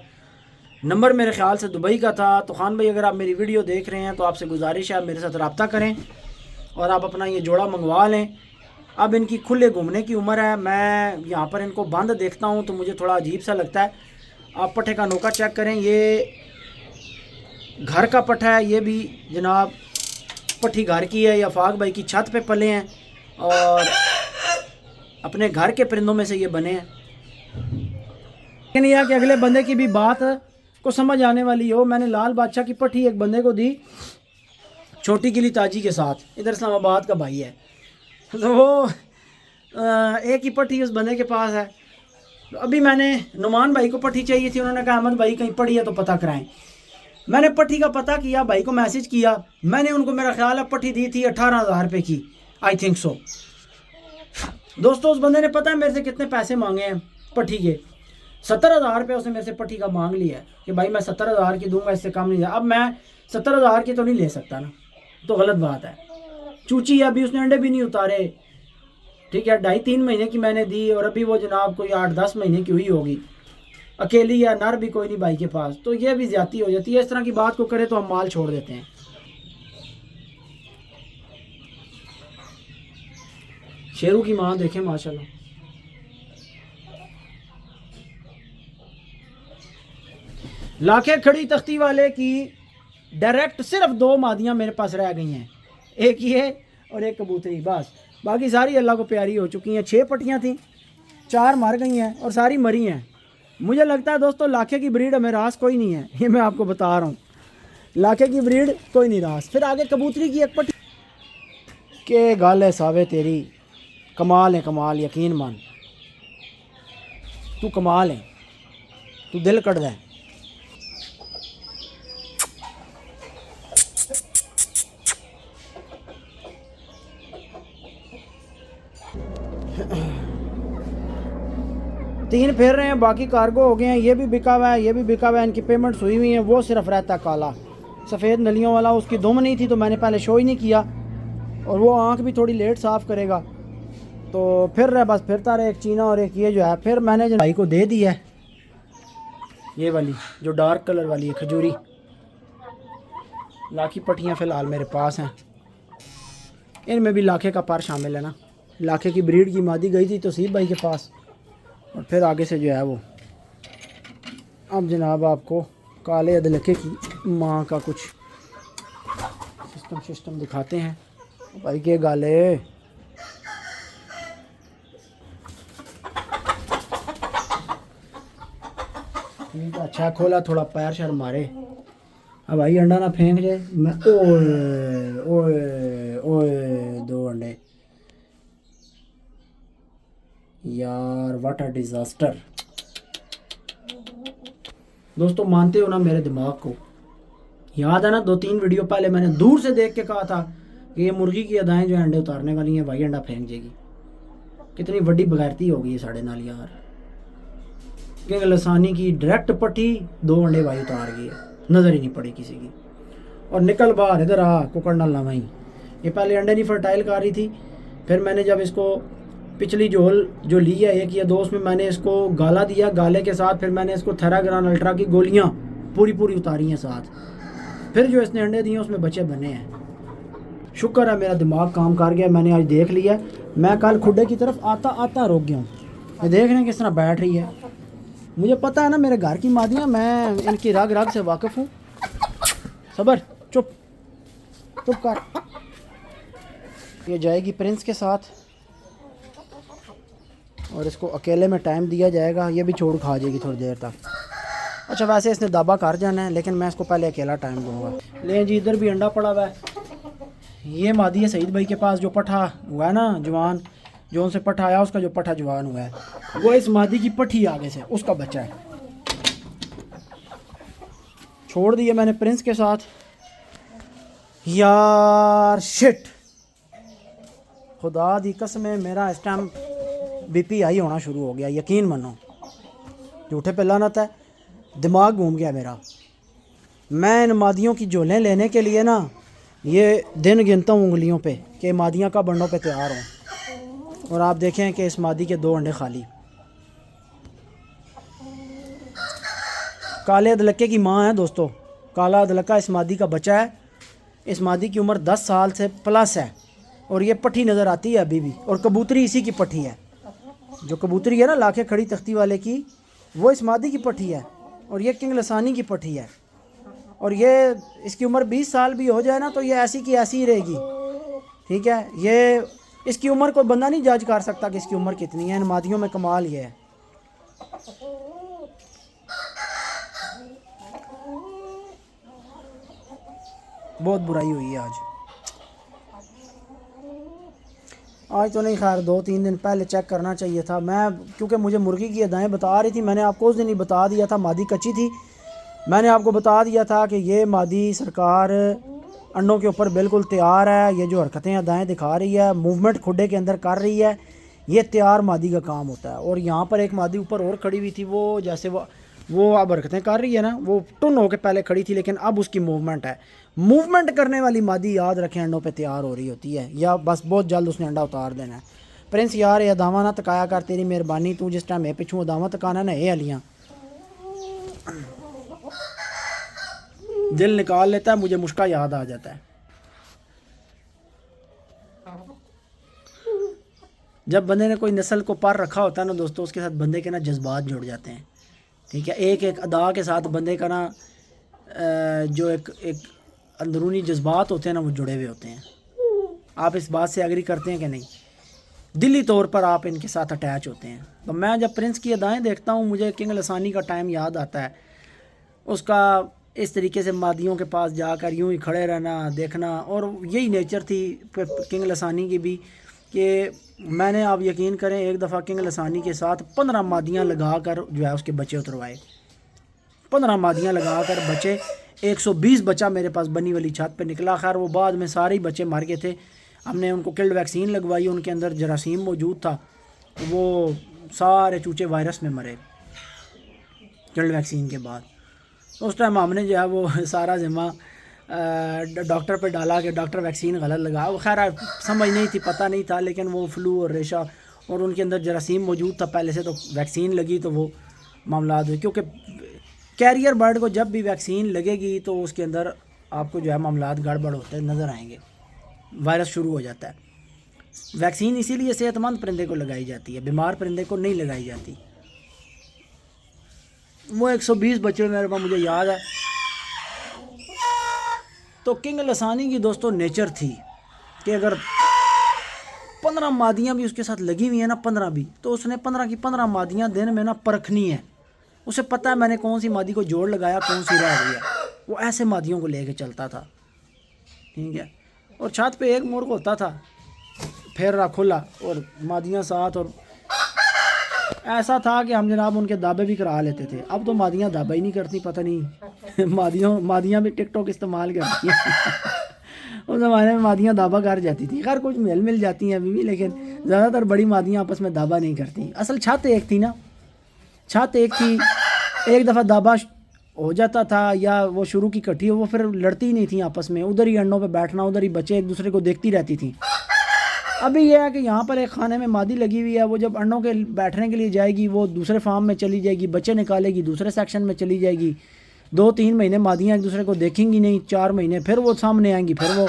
[SPEAKER 1] नंबर मेरे ख्याल से दुबई का था। तो खान भाई अगर आप मेरी वीडियो देख रहे हैं तो आपसे गुजारिश है आप मेरे साथ रब्ता करें और आप अपना ये जोड़ा मंगवा लें। अब इनकी खुले घूमने की उम्र है। मैं यहाँ पर इनको बंद देखता हूँ तो मुझे थोड़ा अजीब सा लगता है। आप पट्ठे का नोका चेक करें, ये घर का पट्ठा है। ये भी जनाब पट्ठी घर की है, या फाक भाई की छत पे पले हैं और अपने घर के परिंदों में से ये बने हैं। लेकिन यह कि अगले बंदे की भी बात को समझ आने वाली हो। मैंने लाल बादशाह की पट्ठी एक बंदे को दी, छोटी गिली ताजी के साथ, इधर इस्लामाबाद का भाई है। तो वो एक ही पट्ठी उस बंदे के पास है। तो अभी मैंने नुमान भाई को पट्ठी चाहिए थी, उन्होंने कहा अहमद भाई कहीं पड़ी है तो पता कराएं। मैंने पट्ठी का पता किया, भाई को मैसेज किया। मैंने उनको मेरा ख्याल है पट्ठी दी थी 18,000 रुपये की, आई थिंक सो। दोस्तों उस बंदे ने पता है मेरे से कितने पैसे मांगे हैं पट्ठी के? 70,000 रुपये उसने मेरे से पट्ठी का मांग लिया है कि भाई मैं 70,000 की दूंगा, इससे कम नहीं। अब मैं 70,000 की तो नहीं ले सकता ना, तो गलत बात है। चूची है, अभी उसने अंडे भी नहीं उतारे। ठीक है, 2.5-3 महीने की मैंने दी और अभी वो जनाब कोई 8-10 महीने की हुई होगी। अकेली या नर भी कोई नहीं भाई के पास, तो ये भी ज्यादती हो जाती है। इस तरह की बात को करे तो हम माल छोड़ देते हैं। शेरू की माँ देखें माशाल्लाह, लाखे खड़ी तख्ती वाले की डायरेक्ट सिर्फ 2 मादियाँ मेरे पास रह गई हैं, एक ये और एक कबूतरी, बस। बाकी सारी अल्लाह को प्यारी हो चुकी हैं। 6 पट्टियाँ थीं, 4 मर गई हैं और सारी मरी हैं। मुझे लगता है दोस्तों लाखे की ब्रीड हमें रास कोई नहीं है, ये मैं आपको बता रहा हूँ। लाखे की ब्रीड कोई नहीं रास। फिर आगे कबूतरी की एक पट्टी के गल है सावे तेरी, कमाल है कमाल, यकीन मान तू कमाल है, तू दिल कट है। तीन फेर रहे हैं, बाकी कार्गो हो गए हैं। ये भी बिका हुआ है, ये भी बिका हुआ है, इनकी पेमेंट्स हुई हुई हैं। वो सिर्फ रहता काला सफ़ेद नलियों वाला, उसकी दुम नहीं थी तो मैंने पहले शो ही नहीं किया। और वो आँख भी थोड़ी लेट साफ़ करेगा तो फिर रहे, बस फिरता रहे। एक चीना और एक ये जो है। फिर मैंने जो भाई को दे दी है ये वाली जो डार्क कलर वाली है, खजूरी। लाखी पट्टियाँ फ़िलहाल मेरे पास हैं, इनमें भी लाखे का पर शामिल है ना। लाखे की ब्रीड की मादी गई थी तोसीब भाई के पास और फिर आगे से जो है वो अब जनाब आपको काले अदलके की माँ का कुछ सिस्टम दिखाते हैं भाई के गाले। ठीक है, अच्छा खोला, थोड़ा पैर शर मारे। अब भाई अंडा ना फेंक जाए। मैं ओए ओए ओए 2 अंडे यार, व्हाट अ डिज़ास्टर। दोस्तों मानते हो ना मेरे दिमाग को? याद है ना 2-3 वीडियो पहले मैंने दूर से देख के कहा था कि ये मुर्गी की अदाएं जो अंडे उतारने वाली हैं भाई अंडा फेंक जाएगी। कितनी बड़ी बगैरती होगी ये साढ़े नाल यार। किंग लसानी की डायरेक्ट पट्टी 2 अंडे भाई उतार गई है, नज़र ही नहीं पड़ी किसी की। और निकल बाहर, इधर आ कुकड़ ना लावाई। ये पहले अंडे नहीं फर्टाइल कर रही थी, फिर मैंने जब इसको पिछली झोल जो ली है 1 या 2 उसमें मैंने इसको गाला दिया, गाले के साथ फिर मैंने इसको थेराग्रान अल्ट्रा की गोलियां पूरी उतारी हैं साथ। फिर जो इसने अंडे दिए उसमें बच्चे बने हैं। शुक्र है मेरा दिमाग काम कर गया, मैंने आज देख लिया। मैं कल खुडे की तरफ आता रुक गया हूँ। ये देख रहे हैं किस तरह बैठ रही है। मुझे पता है ना मेरे घर की मादियाँ, मैं इनकी रग से वाकिफ़ हूँ। सबर, चुप कर। ये जाएगी प्रिंस के साथ और इसको अकेले में टाइम दिया जाएगा। ये भी छोड़ खा जाएगी थोड़ी देर तक। अच्छा वैसे इसने दाबा कर जाना है, लेकिन मैं इसको पहले अकेला टाइम दूंगा। ले जी, इधर भी अंडा पड़ा हुआ है। ये मादी है सईद भाई के पास, जो पठा हुआ है ना जवान, जो उनसे पठा आया उसका जो पठा जवान हुआ है, वो इस मादी की पठी आगे से उसका बच्चा है। छोड़ दिया मैंने प्रिंस के साथ। यार शिट, खुदा दी कसम है मेरा इस टाइम बीपी हाई होना शुरू हो गया, यकीन मानो। झूठे पे लानत है, दिमाग घूम गया मेरा। मैं इन मादियों की झोलें लेने के लिए ना ये दिन गिनता हूँ उंगलियों पे कि मादियाँ कब अंडों पे तैयार हों। और आप देखें कि इस मादी के 2 अंडे खाली। काले अदलके की माँ है दोस्तों। काला अदलका इस मादी का बच्चा है। इस मादी की उम्र 10 साल से प्लस है और ये पट्टी नज़र आती है अभी भी। और कबूतरी इसी की पट्टी है। जो कबूतरी है ना लाखे खड़ी तख्ती वाले की, वो इस मादी की पट्टी है। और ये किंग लसानी की पट्टी है। और ये इसकी उम्र 20 साल भी हो जाए ना तो ये ऐसी की ऐसी ही रहेगी। ठीक है, ये इसकी उम्र कोई बंदा नहीं जज कर सकता कि इसकी उम्र कितनी है। इन मादियों में कमाल ये है। बहुत बुराई हुई है आज तो नहीं, खैर 2-3 दिन पहले चेक करना चाहिए था मैं, क्योंकि मुझे मुर्गी की अदाएँ बता रही थी। मैंने आपको उस दिन ही बता दिया था, मादी कच्ची थी। मैंने आपको बता दिया था कि ये मादी सरकार अंडों के ऊपर बिल्कुल तैयार है। ये जो हरकतें अदाएँ दिखा रही है, मूवमेंट खुडे के अंदर कर रही है, ये तैयार मादी का काम होता है। और यहाँ पर एक मादी ऊपर और खड़ी हुई थी, वो जैसे वो अब हरकतें कर रही है ना, वो टुन होकर पहले खड़ी थी, लेकिन अब उसकी मूवमेंट है। मूवमेंट करने वाली मादी याद रखें अंडों पे तैयार हो रही होती है, या बस बहुत जल्द उसने अंडा उतार देना है। प्रिंस यार ये दावा ना तकाया कर, तेरी मेहरबानी, तू जिस टाइम मैं पिछू दावा तकाना ना, ये अलियाँ दिल निकाल लेता है, मुझे मुश्का याद आ जाता है। जब बंदे ने कोई नस्ल को पार रखा होता है ना दोस्तों, उसके साथ बंदे के ना जज्बात जुड़ जाते हैं। ठीक है, एक एक अदा के साथ बंदे का ना जो एक अंदरूनी जज्बात होते हैं ना, वो जुड़े हुए होते हैं। आप इस बात से एग्री करते हैं कि नहीं? दिली तौर पर आप इनके साथ अटैच होते हैं। तो मैं जब प्रिंस की अदाएँ देखता हूँ, मुझे किंग लसानी का टाइम याद आता है। उसका इस तरीके से मादियों के पास जाकर यूं ही खड़े रहना, देखना, और यही नेचर थी किंग लसानी की भी, कि मैंने, आप यकीन करें, एक दफ़ा किंग लसानी के साथ 15 मादियाँ लगा कर जो है उसके बच्चे उतरवाए। 15 मादियाँ लगा कर बच्चे, 120 बच्चा मेरे पास बनी वाली छत पे निकला। खैर वो बाद में सारे ही बच्चे मर गए थे। हमने उनको किल्ड वैक्सीन लगवाई, उनके अंदर जरासीम मौजूद था, वो सारे चूचे वायरस में मरे किल्ड वैक्सीन के बाद। तो उस टाइम हमने जो है वो सारा ज़िम्मा डॉक्टर पे डाला कि डॉक्टर वैक्सीन गलत लगा। वो खैर समझ नहीं थी, पता नहीं था, लेकिन वो फ्लू और रेशा और उनके अंदर जरासीम मौजूद था पहले से, तो वैक्सीन लगी तो वो मामला हुई। क्योंकि कैरियर बर्ड को जब भी वैक्सीन लगेगी तो उसके अंदर आपको जो है मामला गड़बड़ होते नज़र आएंगे, वायरस शुरू हो जाता है। वैक्सीन इसीलिए सेहतमंद परिंदे को लगाई जाती है, बीमार परिंदे को नहीं लगाई जाती। वो 120 बच्चे मेरे पास मुझे याद है। तो किंग लसानी की दोस्तों नेचर थी कि अगर 15 मादियाँ भी उसके साथ लगी हुई हैं ना, 15 भी, तो उसने 15 की 15 मादियाँ दिन में ना परखनी है। उसे पता है मैंने कौन सी मादी को जोड़ लगाया, कौन सी रह गई है। वो ऐसे मादियों को लेके चलता था, ठीक है। और छत पे एक मोड़ को होता था, फेर खुला और मादियाँ साथ, और ऐसा था कि हम जनाब उनके दाबे भी करा लेते थे। अब तो मादियाँ दाबा ही नहीं करती, पता नहीं मादियाँ भी टिकटॉक इस्तेमाल करती हैं। उस ज़माने में मादियाँ दाबा कर जाती थी, खैर कुछ मिल जाती हैं अभी भी, लेकिन ज़्यादातर बड़ी मादियाँ आपस में दाबा नहीं करती। असल छत एक थी ना, छत एक थी, एक दफ़ा दाबा हो जाता था या वो शुरू की इकट्ठी, वो फिर लड़ती ही नहीं थी आपस में, उधर ही अंडों पे बैठना, उधर ही बच्चे एक दूसरे को देखती रहती थी। अभी यह है कि यहाँ पर एक खाने में मादी लगी हुई है, वो जब अंडों के बैठने के लिए जाएगी वो दूसरे फार्म में चली जाएगी, बच्चे निकालेगी, दूसरे सेक्शन में चली जाएगी। 2-3 महीने मादियाँ एक दूसरे को देखेंगी नहीं, 4 महीने फिर वो सामने आएंगी, फिर वो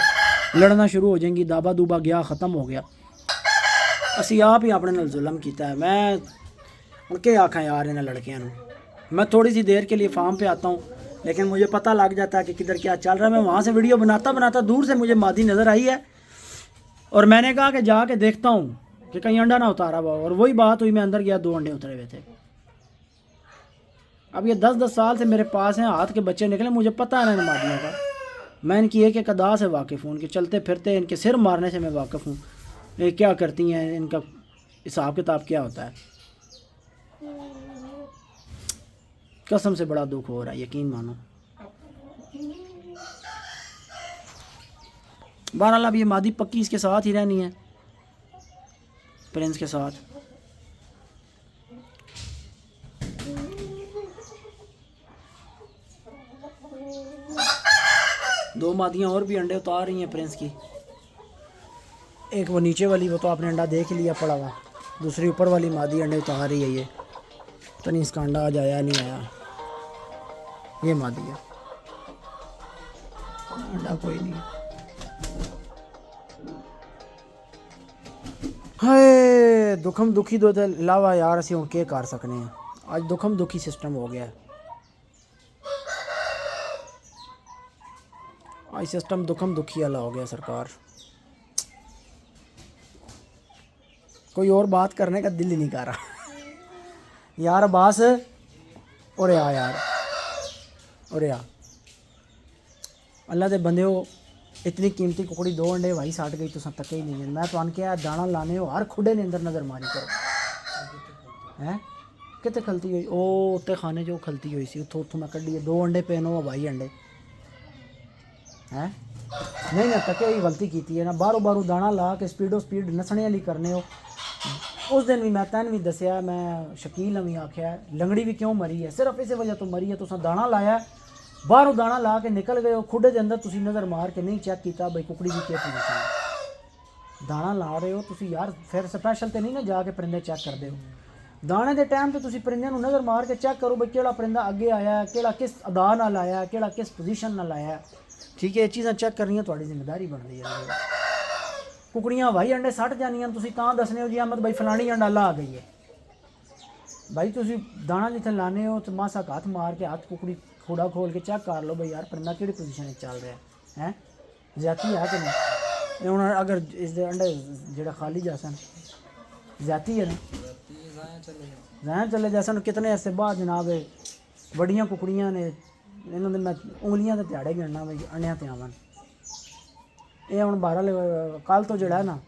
[SPEAKER 1] लड़ना शुरू हो जाएंगी। दाबा दूबा गया, ख़त्म हो गया। असी आप ही अपने नाल जुल्म किया है। मैं उनके आखा यार इन्हें लड़कियां नूं, मैं थोड़ी सी देर के लिए फार्म पे आता हूँ, लेकिन मुझे पता लग जाता है कि किधर क्या चल रहा है। मैं वहाँ से वीडियो बनाता बनाता दूर से मुझे मादी नज़र आई है, और मैंने कहा कि जाके देखता हूँ कि कहीं अंडा ना उतारा हुआ। और वही बात हुई, मैं अंदर गया, 2 अंडे उतरे हुए थे। अब ये 10-10 साल से मेरे पास हैं, हाथ के बच्चे निकले, मुझे पता है ना मादियों का। मैं इनकी एक अदा से वाकिफ़ हूँ, इनके चलते फिरते, इनके सिर मारने से मैं वाकिफ़ हूँ, ये क्या करती हैं, इनका हिसाब किताब क्या होता है। कसम से बड़ा दुख हो रहा है, यकीन मानो। बहरहाल अब ये मादी पक्की इसके साथ ही रहनी है, प्रिंस के साथ। दो मादियाँ और भी अंडे उतार रही हैं प्रिंस की। एक वो नीचे वाली, वो तो आपने अंडा देख लिया पड़ा हुआ, दूसरी ऊपर वाली मादी अंडे उतार रही है। ये तो नहीं, इसका अंडा आज आया नहीं आया। ये मादी है, अंडा कोई नहीं। हाय दुखम दुखी दो अलावा यार असी हुण के कर सकने हैं। आज दुखम दुखी सिस्टम हो गया है, आज सिस्टम दुखम दुखी वाला हो गया सरकार। कोई और बात करने का दिल ही नहीं कर रहा यार। अब्बास और यार और अल्लाह दे बंदे हो, इतनी कीमती कुकड़ी 2 अंडे भाई साट गई, तुम तक ही नहीं है। मैं तो आन के दाना लाने हो हर खुडे ने अंदर नज़र मारी करो हैं कितने खलती हुई। ओ उत्ते खाने जो खलती हुई सी, उतो मैं कड्डी 2 अंडे पेन हो भाई अंडे हैं। नहीं ना तके ही गलती की है ना, बारों दाना ला के स्पीड नसने वाली करने हो। उस दिन भी मैं तैन भी दसिया, मैं शकील ने भी आख्या लंगड़ी भी क्यों मरी है, सिर्फ इस वजह तो मरी है, तुसा दाना लाया, बाहरों दाना ला के निकल गए हो, खुडे के अंदर तुसी नज़र मार के नहीं चेक किया भाई कुकड़ी की क्या पोजीशन है। दाना ला रहे हो तुसी यार, फिर स्पैशल तो नहीं ना जाके परिंदे चेक करते हो। दाने के टाइम तो तुसी परिंदे नूं नज़र मार के चेक करो भाई केड़ा परिंदा अगे आया है, केड़ा किस अदा नाल आया है, केड़ा किस पोजीशन नाल आया है। ठीक है, ये चीज़ां चेक करनियां तुहाडी जिम्मेदारी बनदी है। कुकड़ियाँ भाई अंडे सट जानियां, तुसी तां दसने हो जी अहमद भाई फलानी अंडाला आ गई है। भाई तुसी दाना जिथे लाने हो तो मासा हाथ मार के हाथ कुकड़ी खूड़ा खोल के चेक कर लो भाई यार परिंदा किहड़ी पोजीशन चल रहा है ज्यादा है कि नहीं। हुण अगर इस दे अंडे जेड़ा खाली जासन ज्यादा है ना, ज़ाया चले जासन कितने ऐसे बाद जनाब बड़ियां कुकड़ियां ने, इन्होंने मैं उंगलियां के ध्याड़े गिनना भाई अंडियां ते आवन। ये हुण बहरहाल कल तो जड़ा है ना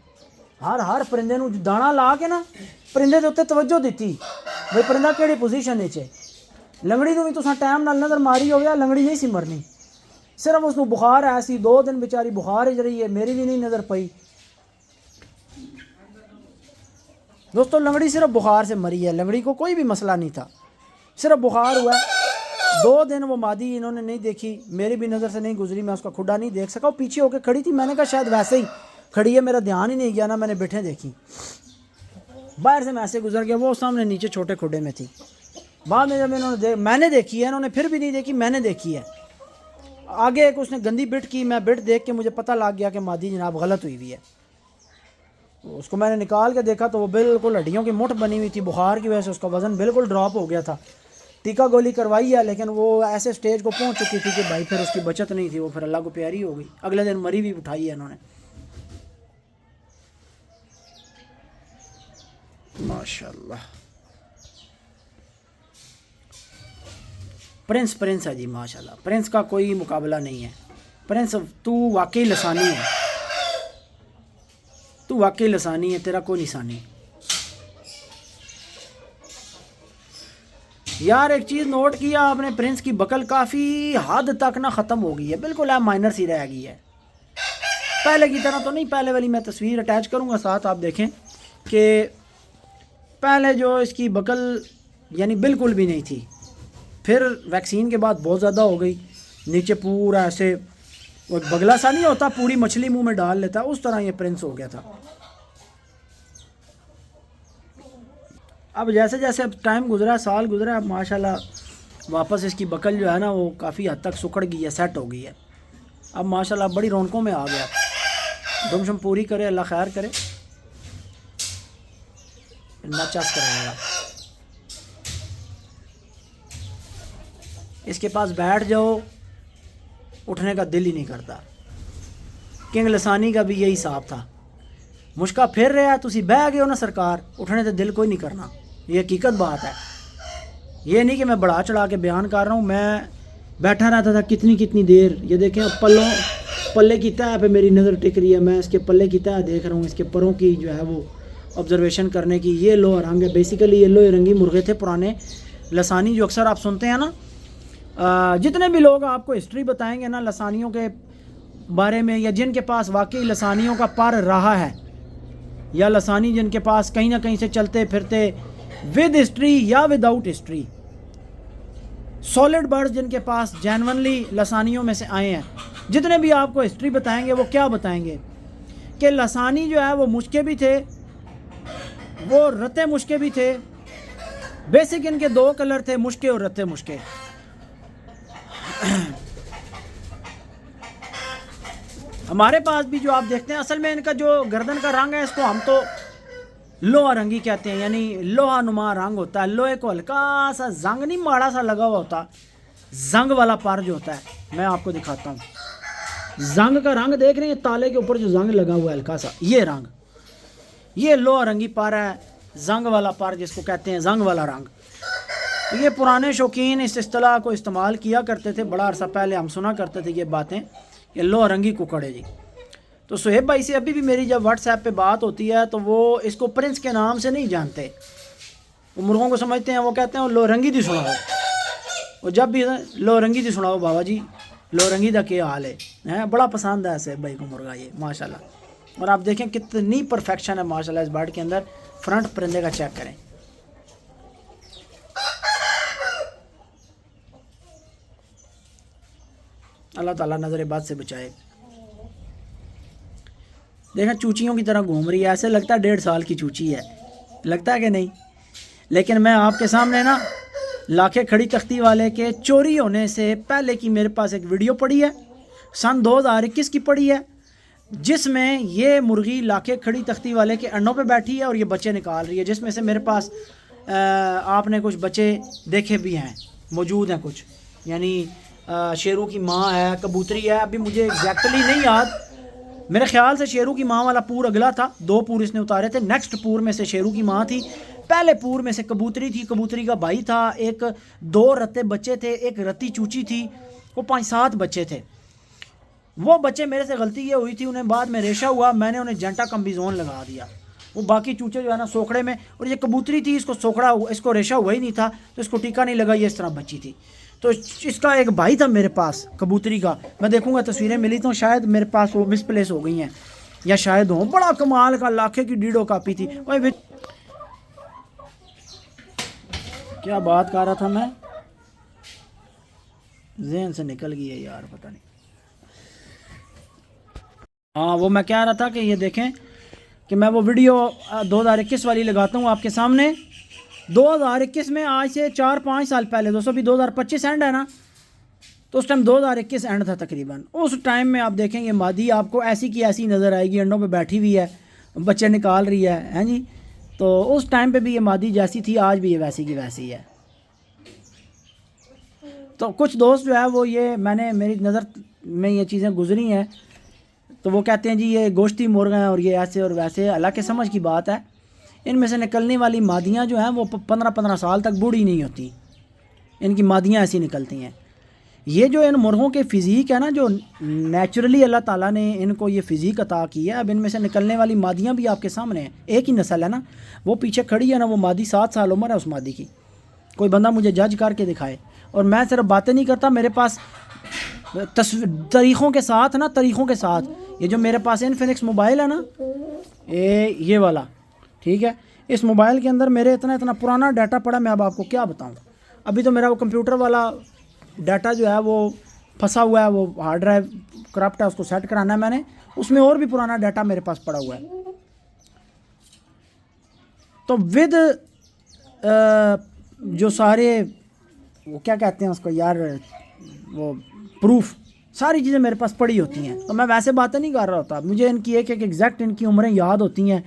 [SPEAKER 1] हर परिंदे नूं दाना ला के ना परिंदे के उत्ते तवज्जो दी भाई परिंदा किहड़ी पोजीशन है। लंगड़ी नूं भी तुसां टाइम नाल नज़र मारी होवे, लंगड़ी नहीं सी मरनी, सिर्फ उसनूं बुखार है सी, 2 दिन बेचारी बुखार ही रही है, मेरी भी नहीं नज़र पई दोस्तों। लंगड़ी सिर्फ बुखार से मरी है, लंगड़ी को कोई भी मसला नहीं था, सिर्फ बुखार हुआ। 2 दिन वो मादी इन्होंने नहीं देखी, मेरी भी नज़र से नहीं गुजरी, मैं उसका खुडा नहीं देख सका। वो पीछे होकर खड़ी थी, मैंने कहा शायद वैसे ही खड़ी है, मेरा ध्यान ही नहीं गया ना, मैंने बैठे देखी। बाहर से मैं ऐसे गुजर गया, वो सामने नीचे छोटे खुडे में थी। बाद में जब इन्होंने मैंने देखी है, इन्होंने फिर भी नहीं देखी, मैंने देखी है। आगे एक उसने गंदी बिट की, मैं बिट देख के मुझे पता लग गया कि मादी जनाब गलत हुई है। उसको मैंने निकाल के देखा तो वो बिल्कुल हड्डियों की मुठ बनी हुई थी, बुखार की वजह से उसका वज़न बिल्कुल ड्रॉप हो गया था। टीका गोली करवाई है, लेकिन वो ऐसे स्टेज को पहुंच चुकी थी कि भाई फिर उसकी बचत नहीं थी, वो फिर अल्लाह को प्यारी हो गई। अगले दिन मरी भी उठाई है इन्होंने, माशाल्लाह। प्रिंस है जी माशाल्लाह, प्रिंस का कोई मुकाबला नहीं है। प्रिंस तू वाकई लसानी है, तू वाकई लसानी है, तेरा कोई निशानी। यार एक चीज़ नोट किया आपने, प्रिंस की बकल काफ़ी हद तक ना ख़त्म हो गई है, बिल्कुल है माइनर सी रह गई है, पहले की तरह तो नहीं। पहले वाली मैं तस्वीर अटैच करूँगा साथ, आप देखें कि पहले जो इसकी बकल यानी बिल्कुल भी नहीं थी, फिर वैक्सीन के बाद बहुत ज़्यादा हो गई, नीचे पूरा ऐसे वो बगला सा नहीं होता, पूरी मछली मुंह में डाल लेता, उस तरह ये प्रिंस हो गया था। अब जैसे जैसे अब टाइम गुजरा, साल गुजरा, अब माशाल्लाह वापस इसकी बकल जो है ना वो काफ़ी हद तक सुखड़ गई है, सेट हो गई है। अब माशाल्लाह बड़ी रौनकों में आ गया। दुमशम पूरी करे, अल्लाह खैर करे, नचास कराएगा। इसके पास बैठ जाओ, उठने का दिल ही नहीं करता। किंग लसानी का भी यही हिसाब था, मुश्का फिर रहा, तुसी बह गए हो ना सरकार, उठने से दिल कोई नहीं करना, ये हकीकत बात है। ये नहीं कि मैं बढ़ा चढ़ा के बयान कर रहा हूँ, मैं बैठा रहता था कितनी कितनी देर। ये देखें पल्ले की तह पे मेरी नज़र टिक रही है, मैं इसके पल्ले की तह देख रहा हूँ, इसके परों की जो है वो ऑब्जर्वेशन करने की। ये लोहा रंग है, बेसिकली ये लोहे रंगी मुर्गे थे पुराने लसानी, जो अक्सर आप सुनते हैं ना। जितने भी लोग आपको हिस्ट्री बताएंगे ना लसानियों के बारे में, या जिनके पास वाकई लसानियों का पर रहा है, या लसानी जिनके पास कहीं ना कहीं से चलते फिरते विद हिस्ट्री या विदाउट हिस्ट्री, सॉलिड बर्ड्स जिनके पास जेन्युइनली लसानियों में से आए हैं, जितने भी आपको हिस्ट्री बताएंगे वो क्या बताएंगे कि लसानी जो है वो मुश्के भी थे, वो रत्ते मुश्के भी थे। बेसिक इनके दो कलर थे, मुश्के और रत्ते मुश्के। हमारे पास भी जो आप देखते हैं, असल में इनका जो गर्दन का रंग है इसको हम तो लोहा रंगी कहते हैं, यानी लोहा नुमा रंग होता है। लोहे को हल्का सा जंग नहीं माड़ा सा लगा हुआ होता, जंग वाला पर जो होता है, मैं आपको दिखाता हूँ। जंग का रंग देख रहे हैं, ताले के ऊपर जो जंग लगा हुआ है हल्का सा, ये रंग, ये लोहा रंगी पर है, जंग वाला पर जिसको कहते हैं, जंग वाला रंग। ये पुराने शौकीन इस इस्तिलाह को इस्तेमाल किया करते थे, बड़ा अरसा पहले हम सुना करते थे ये बातें, ये लोहा रंगी कुकड़ है जी। तो सुहेब भाई से अभी भी मेरी जब व्हाट्सएप पे बात होती है तो वो इसको प्रिंस के नाम से नहीं जानते, वो मुर्गों को समझते हैं, वो कहते हैं लो रंगी दी सुनाओ, और जब भी लो रंगी दी सुनाओ बाबा जी, लो रंगी दा क्या हाल है। बड़ा पसंद है सुहेब भाई को मुर्गा ये माशाल्लाह। और आप देखें कितनी परफेक्शन है माशाल्लाह इस बर्ड के अंदर। फ्रंट परिंदे का चेक करें, अल्लाह ताला नज़र बाद से बचाए। देखा चूचियों की तरह घूम रही है, ऐसे लगता है 1.5 साल की चूची है, लगता है कि नहीं। लेकिन मैं आपके सामने ना लाखे खड़ी तख्ती वाले के चोरी होने से पहले की मेरे पास एक वीडियो पड़ी है, सन 2021 की पड़ी है, जिसमें ये मुर्गी लाखे खड़ी तख्ती वाले के अंडों पे बैठी है और ये बच्चे निकाल रही है, जिसमें से मेरे पास आपने कुछ बच्चे देखे भी हैं, मौजूद हैं कुछ, यानी शेरों की माँ है, कबूतरी है, अभी मुझे एग्जैक्टली नहीं याद, मेरे ख्याल से शेरों की माँ वाला पूर अगला था, 2 पूर इसने उतारे थे, नेक्स्ट पूर में से शेरों की माँ थी, पहले पूर में से कबूतरी थी, कबूतरी का भाई था, 2 रत्ते बच्चे थे, एक रत्ती चूची थी, वो 5-7 बच्चे थे। वो बच्चे मेरे से गलती ये हुई थी, उन्हें बाद में रेशा हुआ, मैंने उन्हें जंटा कम्बिजोन लगा दिया, वो बाकी चूचे जो है ना सोखड़े में, और ये कबूतरी थी, इसको सोखड़ा, इसको रेशा हुआ ही नहीं था, तो इसको टीका नहीं लगा, ये इस तरह बच्ची थी। तो इसका एक भाई था मेरे पास कबूतरी का, मैं देखूंगा तस्वीरें मिली तो शायद मेरे पास वो मिसप्लेस हो गई हैं, या शायद हो, बड़ा कमाल का लाखे की डीडो कापी थी। ओए क्या बात कर रहा था मैं, ज़हन से निकल गई है यार, पता नहीं। हाँ वो मैं कह रहा था कि ये देखें कि मैं वो वीडियो 2021 वाली लगाता हूँ आपके सामने। 2021 में आज से 4-5 साल पहले, दोस्तों अभी 2025 एंड है ना, तो उस टाइम 2021 एंड था तकरीबन। उस टाइम में आप देखेंगे मादी आपको ऐसी की ऐसी नज़र आएगी, अंडों पे बैठी हुई है, बच्चे निकाल रही है, हैं जी। तो उस टाइम पे भी ये मादी जैसी थी, आज भी ये वैसी की वैसी है। तो कुछ दोस्त जो है वो ये मैंने मेरी नज़र में ये चीज़ें गुजरी हैं, तो वो कहते हैं जी ये गोश्ती मुर्गा हैं और ये ऐसे और वैसे। अल्लाह के समझ की बात है, इनमें से निकलने वाली मादियाँ जो हैं वो 15-15 साल तक बूढ़ी नहीं होती, इनकी मादियाँ ऐसी निकलती हैं। ये जो इन मुर्गों के फ़िज़ीक है ना, जो नेचुरली अल्लाह ताला ने इनको ये फ़िज़ीक अता की है, अब इनमें से निकलने वाली मादियाँ भी आपके सामने हैं। एक ही नस्ल है ना, वो पीछे खड़ी है ना, वो मादी 7 साल उम्र है उस मादी की। कोई बंदा मुझे जज करके दिखाए। और मैं सिर्फ बातें नहीं करता, मेरे पास तरीक़ों के साथ ना, तरीक़ों के साथ ये जो मेरे पास इनफिनिक्स मोबाइल है ना, ये वाला, ठीक है, इस मोबाइल के अंदर मेरे इतना पुराना डाटा पड़ा, मैं अब आपको क्या बताऊँ। अभी तो मेरा वो कंप्यूटर वाला डाटा जो है वो फंसा हुआ है, वो हार्ड ड्राइव करप्ट है, उसको सेट कराना है मैंने, उसमें और भी पुराना डाटा मेरे पास पड़ा हुआ है। तो विद जो सारे वो क्या कहते हैं उसको यार, वो प्रूफ, सारी चीज़ें मेरे पास पड़ी होती हैं। तो मैं वैसे बातें नहीं कर रहा होता, मुझे इनकी एक एग्जैक्ट इनकी उम्रें याद होती हैं।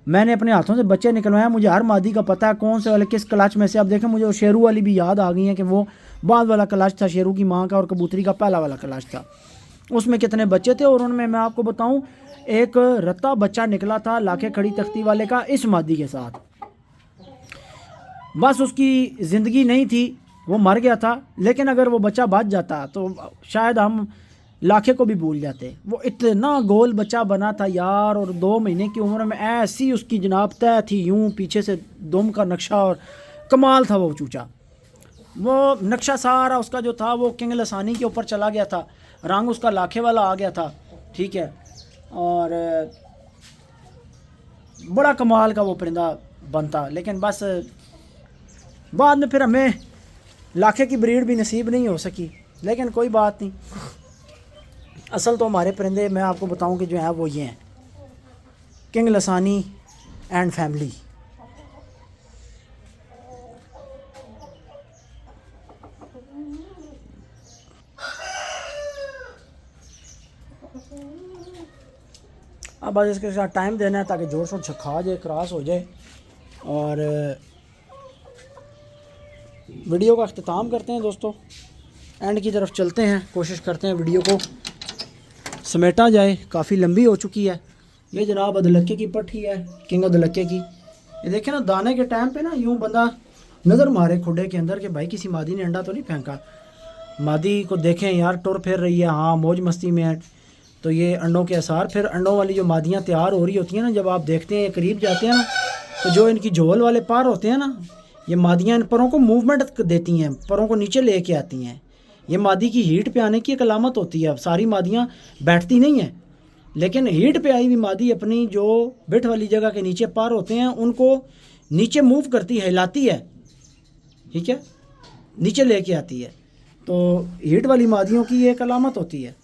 [SPEAKER 1] मैंने अपने हाथों से बच्चे निकलवाए, मुझे हर मादी का पता है कौन से वाले किस क्लच में से। अब देखें, मुझे वो शेरू वाली भी याद आ गई है कि वो बाद वाला क्लच था शेरू की माँ का, और कबूतरी का पहला वाला क्लच था, उसमें कितने बच्चे थे। और उनमें मैं आपको बताऊं, एक रत्ता बच्चा निकला था लाखे खड़ी तख्ती वाले का इस मादी के साथ। बस उसकी ज़िंदगी नहीं थी, वो मर गया था, लेकिन अगर वो बच्चा बच जाता तो शायद हम लाखे को भी भूल जाते। वो इतना गोल बच्चा बना था यार, और 2 महीने की उम्र में ऐसी उसकी जनाब तय थी, यूं पीछे से दुम का नक्शा, और कमाल था वो चूचा। वो नक्शा सारा उसका जो था वो किंग लसानी के ऊपर चला गया था, रंग उसका लाखे वाला आ गया था, ठीक है। और बड़ा कमाल का वो परिंदा बनता, लेकिन बस बाद में फिर हमें लाखे की ब्रीड भी नसीब नहीं हो सकी, लेकिन कोई बात नहीं। असल तो हमारे परिंदे मैं आपको बताऊं कि जो है वो ये हैं, किंग लसानी एंड फैमिली। अब बस इसके साथ टाइम देना है ताकि जोर शोर खा जाए, क्रॉस हो जाए। और वीडियो का अख्तिताम करते हैं दोस्तों, एंड की तरफ चलते हैं, कोशिश करते हैं वीडियो को समेटा जाए, काफ़ी लंबी हो चुकी है। ये जनाब अदलक्के की पट्टी है, किंग अदलक्के की। ये देखें ना, दाने के टाइम पे ना यूँ बंदा नज़र मारे खुडे के अंदर कि भाई किसी मादी ने अंडा तो नहीं फेंका। मादी को देखें यार, टुर फिर रही है, हाँ मौज मस्ती में है, तो ये अंडों के आसार। फिर अंडों वाली जो मादियाँ तैयार हो रही होती हैं ना, जब आप देखते हैं करीब जाते हैं ना, तो जो इनकी झोल वाले पार होते हैं ना, ये मादियाँ इन परों को मूवमेंट देती हैं, परों को नीचे लेके आती हैं। ये मादी की हीट पे आने की एक अलामत होती है। अब सारी मादियाँ बैठती नहीं हैं, लेकिन हीट पे आई हुई मादी अपनी जो बिठ वाली जगह के नीचे पार होते हैं उनको नीचे मूव करती है, हिलाती है, ठीक है, नीचे लेके आती है। तो हीट वाली मादियों की ये एक अलामत होती है।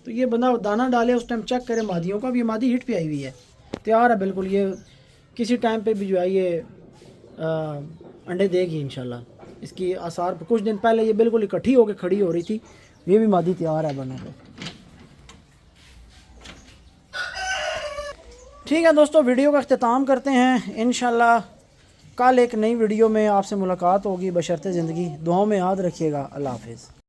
[SPEAKER 1] तो ये बंदा दाना डाले उस टाइम चेक करे मादियों का, भी ये मादी हीट पे आई हुई है, तैयार है बिल्कुल। ये किसी टाइम पे भी जो है ये अंडे देगी इंशाल्लाह। इसकी आसार कुछ दिन पहले ये बिल्कुल इकट्ठी होकर खड़ी हो रही थी, ये भी मादी तैयार है बनने पे। ठीक है दोस्तों, वीडियो का अख्तिताम करते हैं। इंशाल्लाह कल एक नई वीडियो में आपसे मुलाकात होगी, बशर्ते ज़िंदगी। दुआओं में याद रखिएगा। अल्लाह हाफिज़।